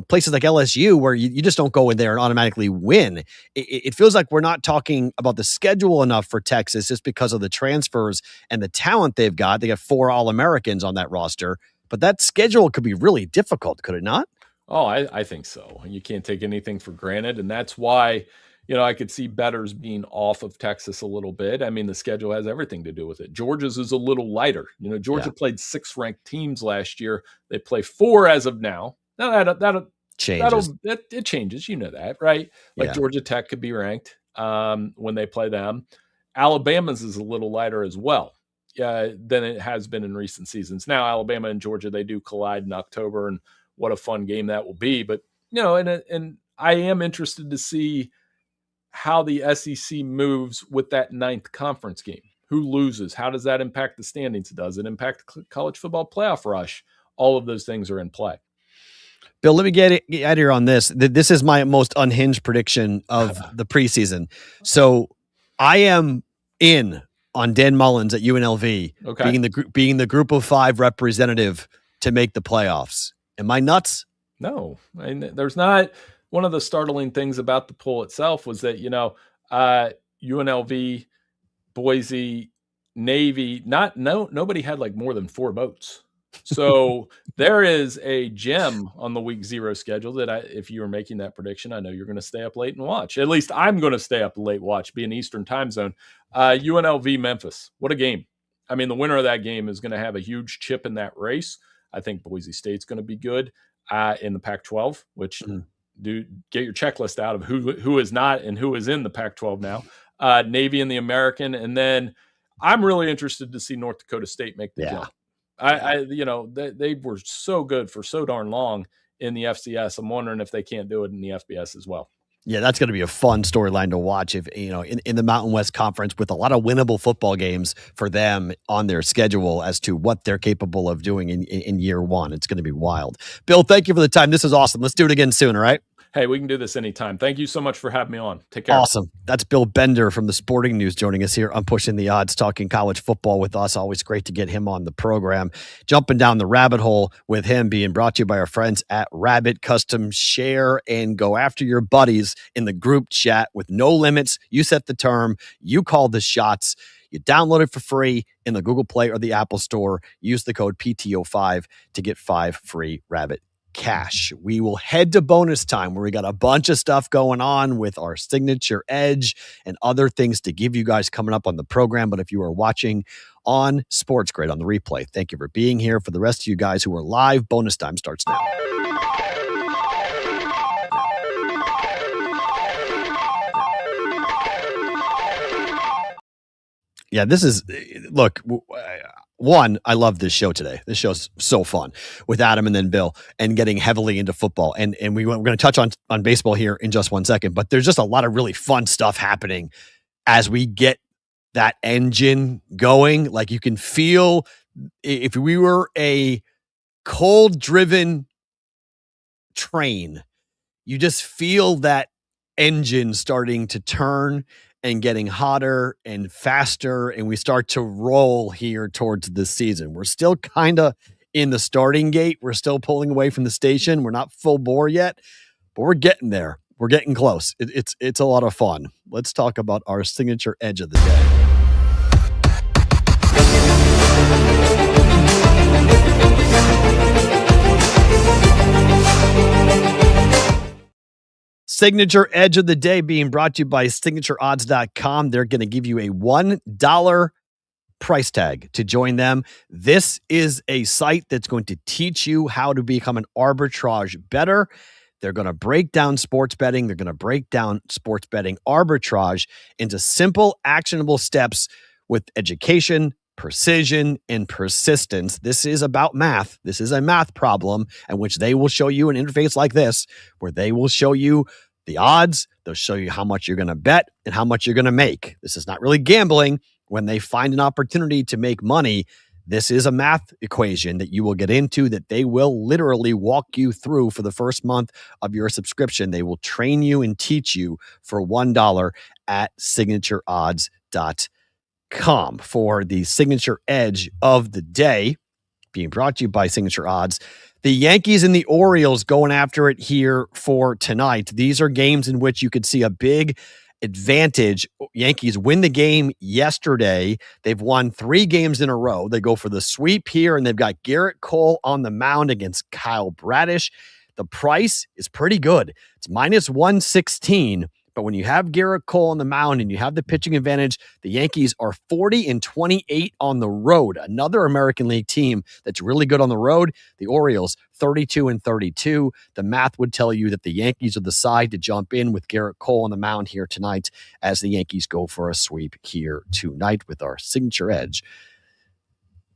places like LSU where you just don't go in there and automatically win. It feels like we're not talking about the schedule enough for Texas just because of the transfers and the talent they've got. They got 4 All-Americans on that roster, but that schedule could be really difficult, could it not? Oh, I think so. You can't take anything for granted. And that's why, I could see bettors being off of Texas a little bit. I mean, the schedule has everything to do with it. Georgia's is a little lighter. Georgia played 6 ranked teams last year. They play 4 as of now. Now that changes. It changes. You know that, right? Like Georgia Tech could be ranked when they play them. Alabama's is a little lighter as well than it has been in recent seasons. Now, Alabama and Georgia, they do collide in October, and what a fun game that will be. But, and I am interested to see how the SEC moves with that 9th conference game. Who loses? How does that impact the standings? Does it impact the college football playoff rush? All of those things are in play. Bill, let me get out here on this. This is my most unhinged prediction of the preseason. So I am in on Dan Mullins at UNLV being the group of 5 representative to make the playoffs. Am I nuts? No, there's not. One of the startling things about the poll itself was that, UNLV, Boise, Navy, nobody had like more than 4 votes. So there is a gem on the week 0 schedule that if you were making that prediction, I know you're going to stay up late and watch. At least I'm going to stay up late watch, be in Eastern time zone. UNLV Memphis. What a game. I mean, the winner of that game is going to have a huge chip in that race. I think Boise State's going to be good in the Pac-12, which do get your checklist out of who is not and who is in the Pac-12 now. Navy and the American. And then I'm really interested to see North Dakota State make the jump. They were so good for so darn long in the FCS. I'm wondering if they can't do it in the FBS as well. Yeah, that's going to be a fun storyline to watch if, in the Mountain West Conference with a lot of winnable football games for them on their schedule as to what they're capable of doing in year one. It's going to be wild. Bill, thank you for the time. This is awesome. Let's do it again soon, all right? Hey, we can do this anytime. Thank you so much for having me on. Take care. Awesome. That's Bill Bender from the Sporting News joining us here on Pushing the Odds, talking college football with us. Always great to get him on the program. Jumping down the rabbit hole with him, being brought to you by our friends at Rabbit Custom. Share and go after your buddies in the group chat with no limits. You set the term. You call the shots. You download it for free in the Google Play or the Apple Store. Use the code PTO5 to get 5 free Rabbit cash. We will head to bonus time where we got a bunch of stuff going on with our signature edge and other things to give you guys coming up on the program. But if you are watching on Sports Grid on the replay, thank you for being here. For the rest of you guys who are live, bonus time starts now. Yeah, this is, look, one, I love this show today. This show's so fun with Adam and then Bill and getting heavily into football. And we're going to touch on baseball here in just 1 second, but there's just a lot of really fun stuff happening as we get that engine going. Like you can feel if we were a coal-driven train, you just feel that engine starting to turn and getting hotter and faster, and we start to roll here towards the season. We're still kind of in the starting gate. We're still pulling away from the station. We're not full bore yet, but we're getting there. We're getting close. It's a lot of fun. Let's talk about our signature edge of the day. Signature edge of the day being brought to you by signatureodds.com. They're going to give you a $1 price tag to join them. This is a site that's going to teach you how to become an arbitrage bettor. They're going to break down sports betting. They're going to break down sports betting arbitrage into simple, actionable steps with education, precision, and persistence. This is about math. This is a math problem in which they will show you an interface like this, where they will show you the odds. They'll show you how much you're going to bet and how much you're going to make. This is not really gambling. When they find an opportunity to make money, this is a math equation that you will get into that they will literally walk you through for the first month of your subscription. They will train you and teach you for $1 at signatureodds.com. For the signature edge of the day, being brought to you by Signature Odds, the Yankees and the Orioles going after it here for tonight. These are games in which you could see a big advantage. Yankees win the game yesterday. They've won 3 games in a row. They go for the sweep here, and they've got Garrett Cole on the mound against Kyle Bradish. The price is pretty good. It's minus 116. But when you have Garrett Cole on the mound and you have the pitching advantage, the Yankees are 40-28 on the road. Another American League team that's really good on the road. The Orioles, 32-32. The math would tell you that the Yankees are the side to jump in with Garrett Cole on the mound here tonight as the Yankees go for a sweep here tonight with our signature edge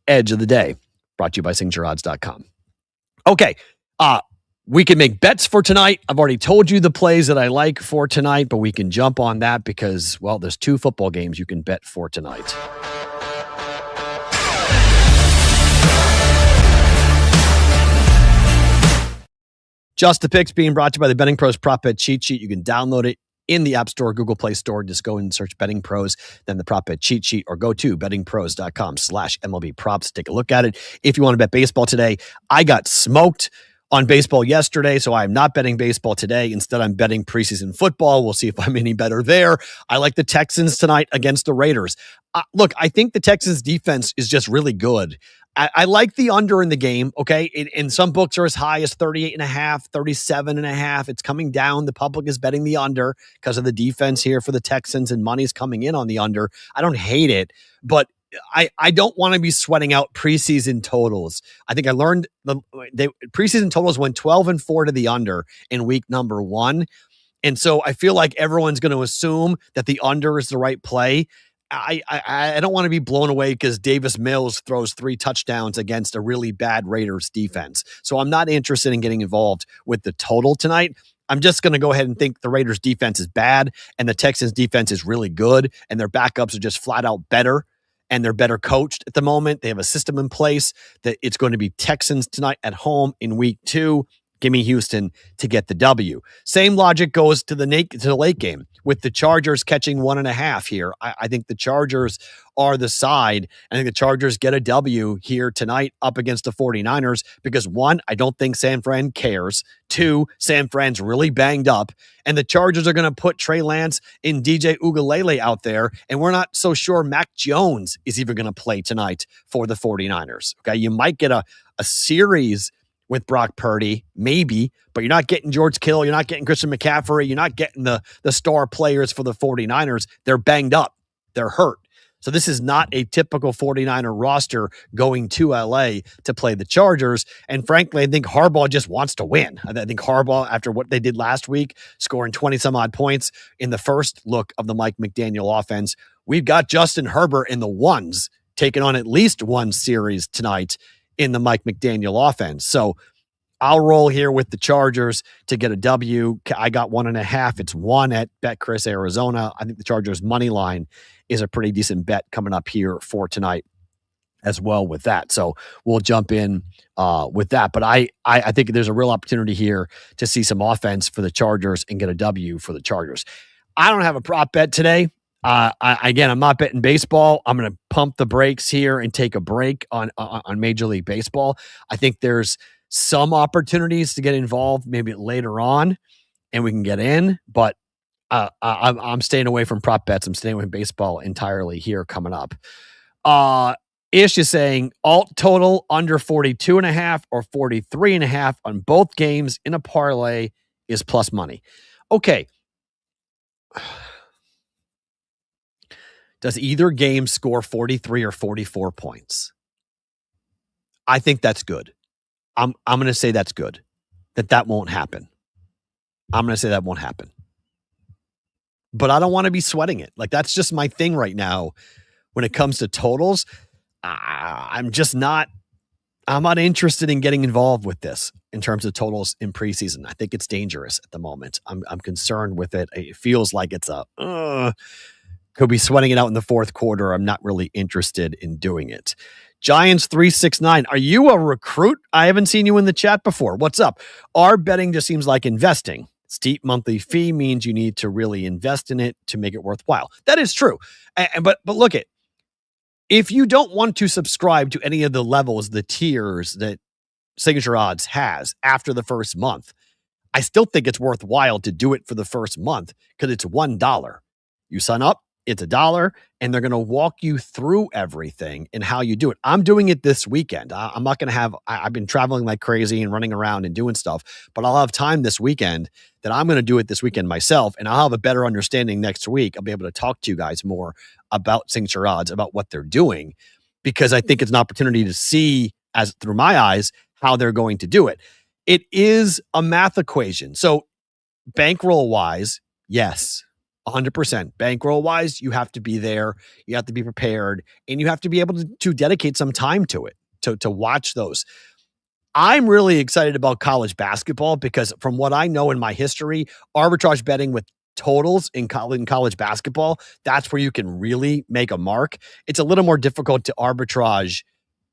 of the day, brought to you by signatureodds.com. Okay, we can make bets for tonight. I've already told you the plays that I like for tonight, but we can jump on that because, well, there's 2 football games you can bet for tonight. Just the Picks being brought to you by the Betting Pros Prop Bet Cheat Sheet. You can download it in the App Store, Google Play Store. Just go and search Betting Pros, then the Prop Bet Cheat Sheet, or go to bettingpros.com/MLB props. Take a look at it. If you want to bet baseball today, I got smoked on baseball yesterday, so I'm not betting baseball today. Instead, I'm betting preseason football. We'll see if I'm any better there. I like the Texans tonight against the Raiders. Look, I think the Texans defense is just really good. I like the under in the game. Okay. And some books are as high as 38.5, 37.5. It's coming down. The public is betting the under because of the defense here for the Texans, and money's coming in on the under. I don't hate it, but I don't want to be sweating out preseason totals. I think I learned the preseason totals went 12-4 to the under in week number 1. And so I feel like everyone's going to assume that the under is the right play. I don't want to be blown away because Davis Mills throws 3 touchdowns against a really bad Raiders defense. So I'm not interested in getting involved with the total tonight. I'm just going to go ahead and think the Raiders defense is bad and the Texans defense is really good, and their backups are just flat out better, and they're better coached at the moment. They have a system in place that it's going to be Texans tonight at home in week 2. Give me Houston to get the W. Same logic goes to the late game with the Chargers catching 1.5 here. I think the Chargers are the side. I think the Chargers get a W here tonight up against the 49ers because 1, I don't think San Fran cares. 2, San Fran's really banged up, and the Chargers are going to put Trey Lance and DJ Uiagalelei out there, and we're not so sure Mac Jones is even going to play tonight for the 49ers. Okay, you might get a series with Brock Purdy, maybe, but you're not getting George Kittle, you're not getting Christian McCaffrey, you're not getting the star players for the 49ers. They're banged up. They're hurt. So this is not a typical 49er roster going to LA to play the Chargers. And frankly, I think Harbaugh just wants to win. I think Harbaugh, after what they did last week, scoring 20 some odd points in the first look of the Mike McDaniel offense, we've got Justin Herbert in the ones taking on at least one series tonight in the Mike McDaniel offense. So I'll roll here with the Chargers to get a W. I got 1.5. It's 1 at Betcris, Arizona. I think the Chargers money line is a pretty decent bet coming up here for tonight as well with that. So we'll jump in with that. But I think there's a real opportunity here to see some offense for the Chargers and get a W for the Chargers. I don't have a prop bet today. Again, I'm not betting baseball. I'm going to pump the brakes here and take a break on Major League Baseball. I think there's some opportunities to get involved maybe later on and we can get in, but I'm staying away from prop bets. I'm staying away from baseball entirely here coming up. Ish is saying alt total under 42.5 or 43.5 on both games in a parlay is plus money. Okay. Does either game score 43 or 44 points? I think that's good. I'm going to say that's good. That won't happen. I'm going to say that won't happen. But I don't want to be sweating it. Like, that's just my thing right now when it comes to totals. I'm not interested in getting involved with this in terms of totals in preseason. I think it's dangerous at the moment. I'm concerned with it. It feels like it's could be sweating it out in the fourth quarter. I'm not really interested in doing it. Giants 369. Are you a recruit? I haven't seen you in the chat before. What's up? Our betting just seems like investing. Steep monthly fee means you need to really invest in it to make it worthwhile. That is true. But look at, if you don't want to subscribe to any of the levels, the tiers that Signature Odds has after the first month, I still think it's worthwhile to do it for the first month because it's $1. You sign up, it's $1, and they're going to walk you through everything and how you do it. I'm doing it this weekend. I'm not going to have, I've been traveling like crazy and running around and doing stuff, but I'll have time this weekend that I'm going to do it this weekend myself, and I'll have a better understanding next week. I'll be able to talk to you guys more about Signature Odds, about what they're doing, because I think it's an opportunity to see, as through my eyes, how they're going to do it. It is a math equation. So bankroll wise, yes, 100%. Bankroll wise, you have to be there, you have to be prepared, and you have to be able to dedicate some time to it, to watch those. I'm really excited about college basketball because from what I know in my history, arbitrage betting with totals in college basketball, that's where you can really make a mark. It's a little more difficult to arbitrage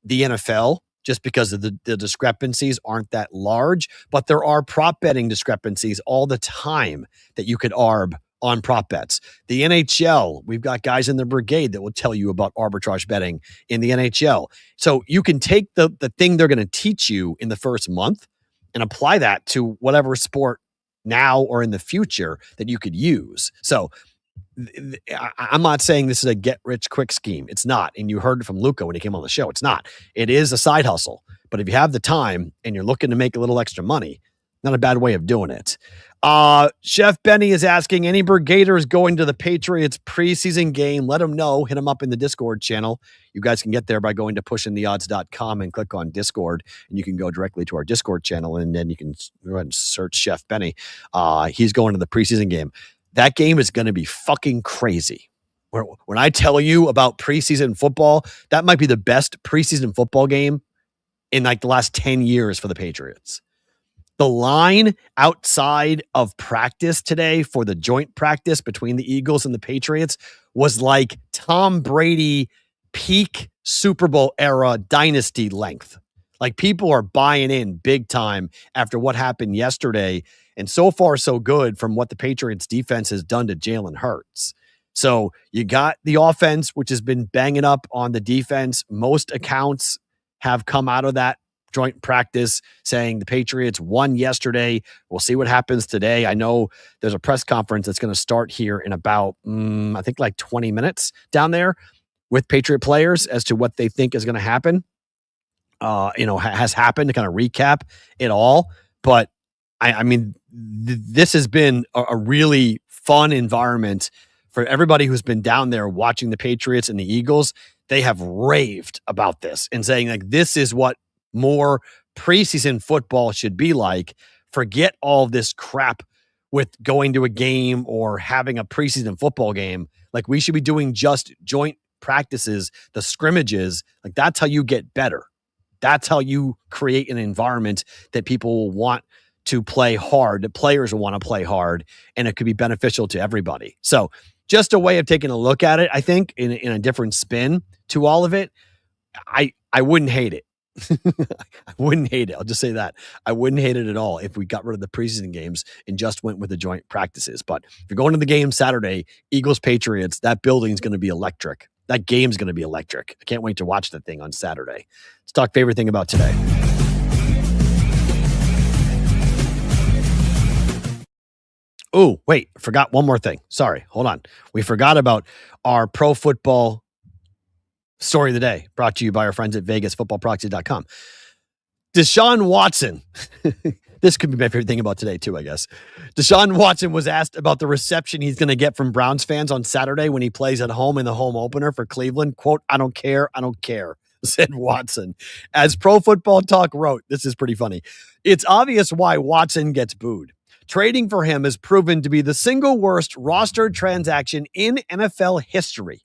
the NFL just because of the discrepancies aren't that large, but there are prop betting discrepancies all the time that you could arb on prop bets. The NHL, we've got guys in the brigade that will tell you about arbitrage betting in the NHL. So you can take the thing they're going to teach you in the first month and apply that to whatever sport now or in the future that you could use. So I'm not saying this is a get-rich-quick scheme. It's not. And you heard it from Luca when he came on the show. It's not. It is a side hustle. But if you have the time and you're looking to make a little extra money, not a bad way of doing it. Chef Benny is asking, any Brigaders going to the Patriots preseason game? Let him know. Hit him up in the Discord channel. You guys can get there by going to pushingtheodds.com and click on Discord, and you can go directly to our Discord channel, and then you can go ahead and search Chef Benny. He's going to the preseason game. That game is going to be fucking crazy. When I tell you about preseason football, that might be the best preseason football game in like the last 10 years for the Patriots. The line outside of practice today for the joint practice between the Eagles and the Patriots was like Tom Brady peak Super Bowl era dynasty length. Like, people are buying in big time after what happened yesterday. And so far, so good from what the Patriots defense has done to Jalen Hurts. So you got the offense, which has been banging up on the defense. Most accounts have come out of that joint practice saying the Patriots won yesterday. We'll see what happens today. I know there's a press conference that's going to start here in about, I think like 20 minutes down there with Patriot players as to what they think is going to happen. Has happened to kind of recap it all. But I mean, this has been a really fun environment for everybody who's been down there watching the Patriots and the Eagles. They have raved about this and saying, like, this is what more preseason football should be like. Forget all this crap with going to a game or having a preseason football game. Like, we should be doing just joint practices, the scrimmages. Like, that's how you get better. That's how you create an environment that people will want to play hard, that players will want to play hard, and it could be beneficial to everybody. So just a way of taking a look at it, I think, in a different spin to all of it. I wouldn't hate it. I wouldn't hate it. I'll just say that. I wouldn't hate it at all if we got rid of the preseason games and just went with the joint practices. But if you're going to the game Saturday, Eagles Patriots, that building's going to be electric. That game's going to be electric. I can't wait to watch that thing on Saturday. Let's talk favorite thing about today. Oh, wait, forgot one more thing. Sorry, hold on. We forgot about our pro football story of the day, brought to you by our friends at VegasFootballProxy.com. Deshaun Watson. This could be my favorite thing about today, too, I guess. Deshaun Watson was asked about the reception he's going to get from Browns fans on Saturday when he plays at home in the home opener for Cleveland. Quote, I don't care, said Watson. As Pro Football Talk wrote, this is pretty funny. It's obvious why Watson gets booed. Trading for him has proven to be the single worst roster transaction in NFL history.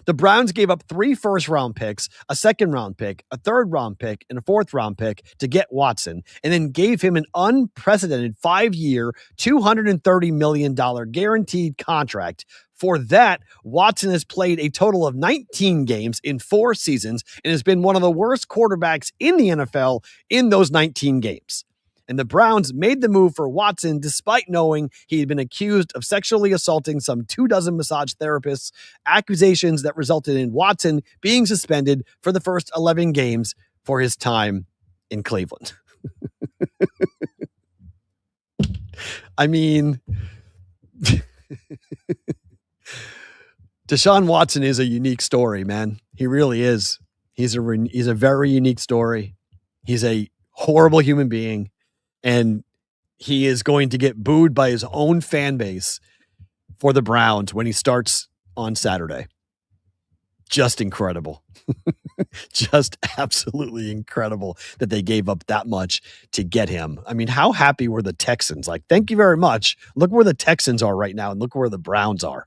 The Browns gave up 3 first-round picks, a second-round pick, a third-round pick, and a fourth-round pick to get Watson, and then gave him an unprecedented 5-year, $230 million guaranteed contract. For that, Watson has played a total of 19 games in 4 seasons and has been one of the worst quarterbacks in the NFL in those 19 games. And the Browns made the move for Watson despite knowing he had been accused of sexually assaulting some 24 massage therapists, accusations that resulted in Watson being suspended for the first 11 games for his time in Cleveland. I mean, Deshaun Watson is a unique story, man. He really is. He's a very unique story. He's a horrible human being. And he is going to get booed by his own fan base for the Browns when he starts on Saturday. Just incredible. Just absolutely incredible that they gave up that much to get him. I mean, how happy were the Texans? Like, thank you very much. Look where the Texans are right now, and look where the Browns are.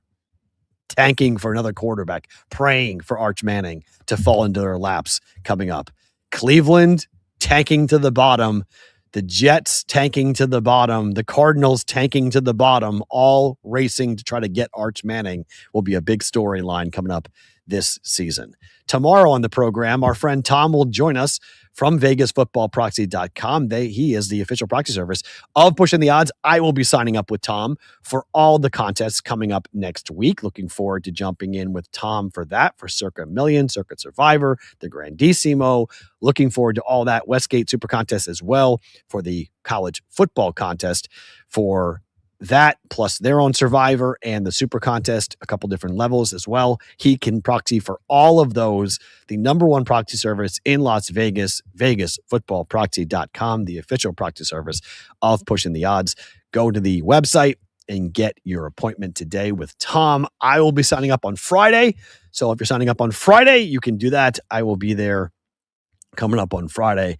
Tanking for another quarterback, praying for Arch Manning to fall into their laps coming up. Cleveland tanking to the bottom. The Jets tanking to the bottom, the Cardinals tanking to the bottom, all racing to try to get Arch Manning will be a big storyline coming up this season. Tomorrow on the program, our friend Tom will join us from VegasFootballProxy.com. He is the official proxy service of Pushing the Odds. I will be signing up with Tom for all the contests coming up next week. Looking forward to jumping in with Tom for that, for Circa Million, Circuit Survivor, the Grandissimo. Looking forward to all that. Westgate Super Contest as well for the college football contest for that plus their own Survivor and the Super Contest, a couple different levels as well. He can proxy for all of those. The number one proxy service in Las Vegas, VegasFootballProxy.com, the official proxy service of Pushing the Odds. Go to the website and get your appointment today with Tom. I will be signing up on Friday. So if you're signing up on Friday, you can do that. I will be there coming up on Friday,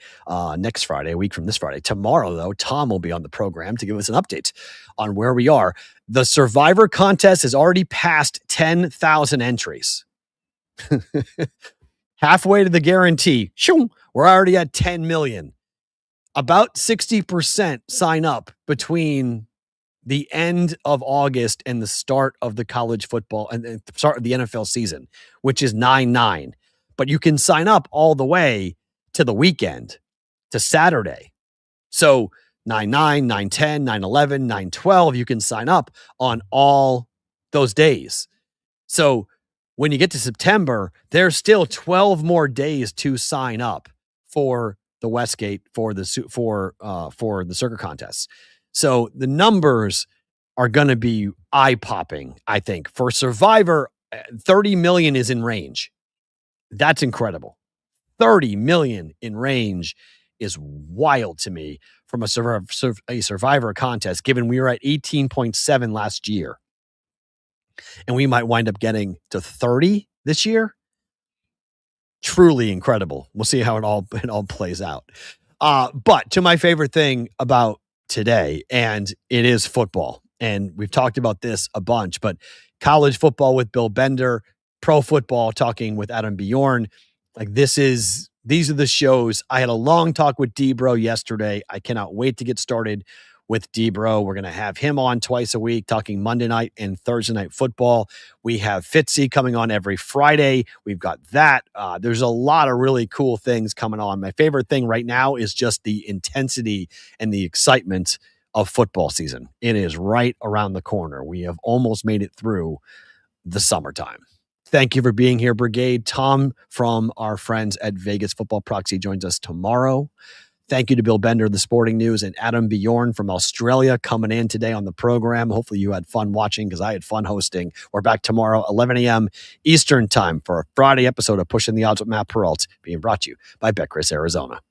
next Friday, a week from this Friday. Tomorrow, though, Tom will be on the program to give us an update on where we are. The Survivor contest has already passed 10,000 entries. Halfway to the guarantee. We're already at 10 million. About 60% sign up between the end of August and the start of the college football and the start of the NFL season, which is 9/9. But you can sign up all the way to the weekend, to Saturday. So 9/9, 9/10, 9/11, 9/12, you can sign up on all those days. So when you get to September, there's still 12 more days to sign up for the Westgate for the Circuit contests. So the numbers are going to be eye-popping, I think. For Survivor, 30 million is in range. That's incredible. 30 million in range is wild to me from a Survivor contest, given we were at 18.7 last year. And we might wind up getting to 30 this year. Truly incredible. We'll see how it all plays out. But to my favorite thing about today, and it is football. And we've talked about this a bunch, but college football with Bill Bender, pro football talking with Adam Bjorn. Like these are the shows. I had a long talk with D-Bro yesterday. I cannot wait to get started with D-Bro. We're going to have him on twice a week talking Monday night and Thursday night football. We have Fitzy coming on every Friday. We've got that. There's a lot of really cool things coming on. My favorite thing right now is just the intensity and the excitement of football season. It is right around the corner. We have almost made it through the summertime. Thank you for being here, Brigade. Tom from our friends at Vegas Football Proxy joins us tomorrow. Thank you to Bill Bender of the Sporting News and Adam Bjorn from Australia coming in today on the program. Hopefully you had fun watching because I had fun hosting. We're back tomorrow, 11 a.m. Eastern time for a Friday episode of Pushing the Odds with Matt Peralt, being brought to you by Betcris Arizona.